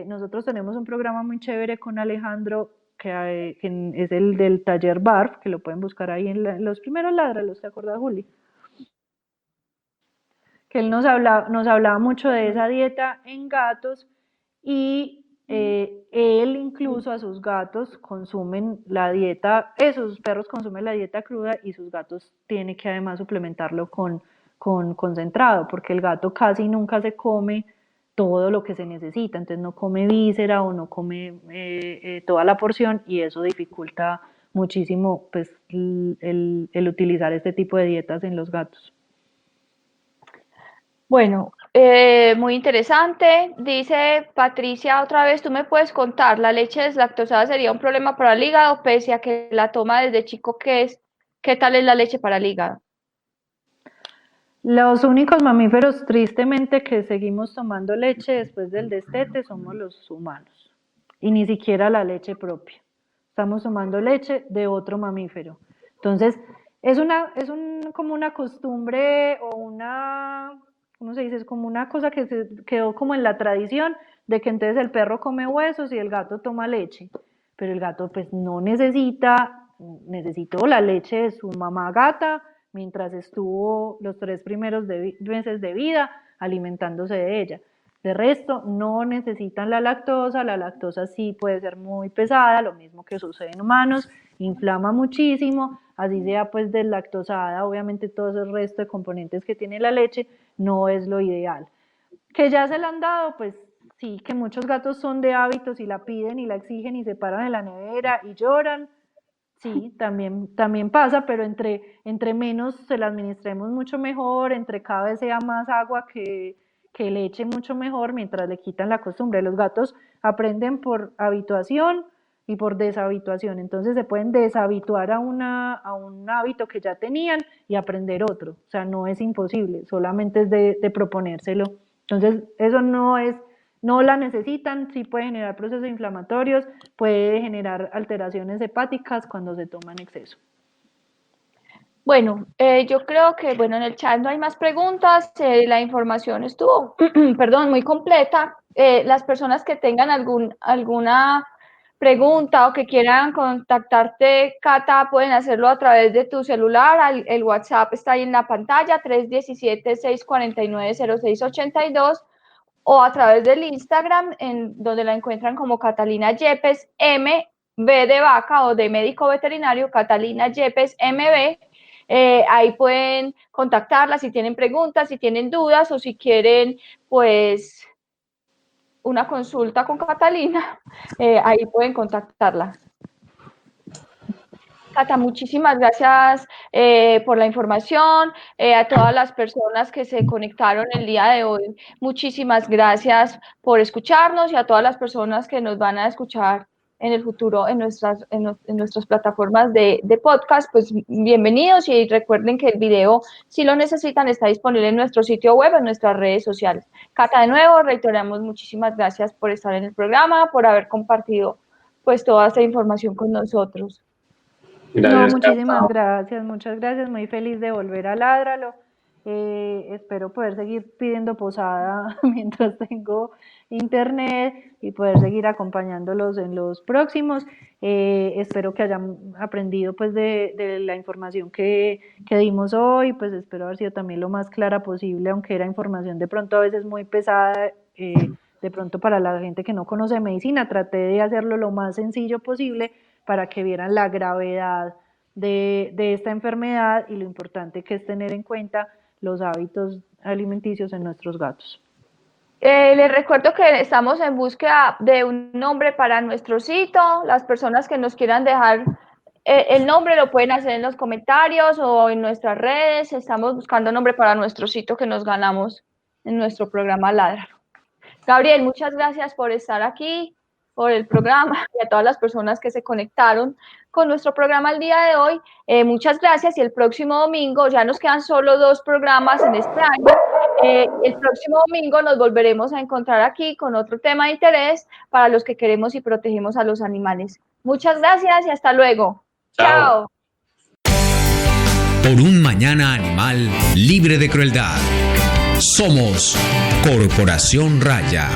nosotros tenemos un programa muy chévere con Alejandro, que es el del taller BARF, que lo pueden buscar ahí en los primeros Ládralos, ¿te acuerdas, Juli? Que él nos hablaba mucho de esa dieta en gatos, y él incluso a sus gatos consumen la dieta, sus perros consumen la dieta cruda, y sus gatos tienen que además suplementarlo con concentrado, porque el gato casi nunca se come todo lo que se necesita, entonces no come víscera o no come toda la porción, y eso dificulta muchísimo pues el utilizar este tipo de dietas en los gatos. Bueno, muy interesante. Dice Patricia otra vez: ¿tú me puedes contar, la leche deslactosada sería un problema para el hígado, pese a que la toma desde chico? ¿Qué tal es la leche para el hígado? Los únicos mamíferos, tristemente, que seguimos tomando leche después del destete somos los humanos, y ni siquiera la leche propia. Estamos tomando leche de otro mamífero. Entonces, como una costumbre o ¿cómo se dice? Es como una cosa que se quedó como en la tradición de que entonces el perro come huesos y el gato toma leche, pero el gato pues no necesitó la leche de su mamá gata mientras estuvo los 3 primeros meses de vida alimentándose de ella. De resto, no necesitan la lactosa sí puede ser muy pesada, lo mismo que sucede en humanos, inflama muchísimo, así sea pues deslactosada, obviamente todo ese resto de componentes que tiene la leche no es lo ideal. Que ya se la han dado, pues sí, que muchos gatos son de hábitos y la piden y la exigen y se paran en la nevera y lloran, sí, también pasa, pero entre menos se la administremos mucho mejor, entre cada vez sea más agua que leche mucho mejor, mientras le quitan la costumbre. Los gatos aprenden por habituación y por deshabituación, entonces se pueden deshabituar a un hábito que ya tenían y aprender otro, o sea, no es imposible, solamente es de proponérselo. Entonces, eso no la necesitan, sí puede generar procesos inflamatorios, puede generar alteraciones hepáticas cuando se toma en exceso. Bueno, yo creo que en el chat no hay más preguntas, la información estuvo, perdón, muy completa. Las personas que tengan alguna pregunta o que quieran contactarte, Cata, pueden hacerlo a través de tu celular, el WhatsApp está ahí en la pantalla, 317-649-0682, o a través del Instagram, en donde la encuentran como Catalina Yepes, MB de vaca o de médico veterinario, Catalina Yepes, MB. Ahí pueden contactarla si tienen preguntas, si tienen dudas o si quieren, pues, una consulta con Catalina, ahí pueden contactarla. Cata, muchísimas gracias por la información, a todas las personas que se conectaron el día de hoy, muchísimas gracias por escucharnos y a todas las personas que nos van a escuchar en el futuro en nuestras plataformas de podcast, pues bienvenidos y recuerden que el video, si lo necesitan, está disponible en nuestro sitio web, en nuestras redes sociales. Cata, de nuevo, reiteramos muchísimas gracias por estar en el programa, por haber compartido pues toda esta información con nosotros. Gracias, muchísimas gracias, muchas gracias, muy feliz de volver a Ládralo. Espero poder seguir pidiendo posada mientras tengo internet y poder seguir acompañándolos en los próximos. Espero que hayan aprendido pues de la información que dimos hoy, pues espero haber sido también lo más clara posible, aunque era información de pronto a veces muy pesada, de pronto para la gente que no conoce medicina, traté de hacerlo lo más sencillo posible para que vieran la gravedad de esta enfermedad y lo importante que es tener en cuenta los hábitos alimenticios en nuestros gatos. Les recuerdo que estamos en búsqueda de un nombre para nuestro sitio. Las personas que nos quieran dejar el nombre lo pueden hacer en los comentarios o en nuestras redes. Estamos buscando nombre para nuestro sitio que nos ganamos en nuestro programa Ládralo. Gabriel, muchas gracias por estar aquí, por el programa y a todas las personas que se conectaron con nuestro programa el día de hoy. Muchas gracias y el próximo domingo, ya nos quedan solo 2 programas en este año. El próximo domingo nos volveremos a encontrar aquí con otro tema de interés para los que queremos y protegemos a los animales. Muchas gracias y hasta luego. Chao. Por un mañana animal libre de crueldad. Somos Corporación Raya.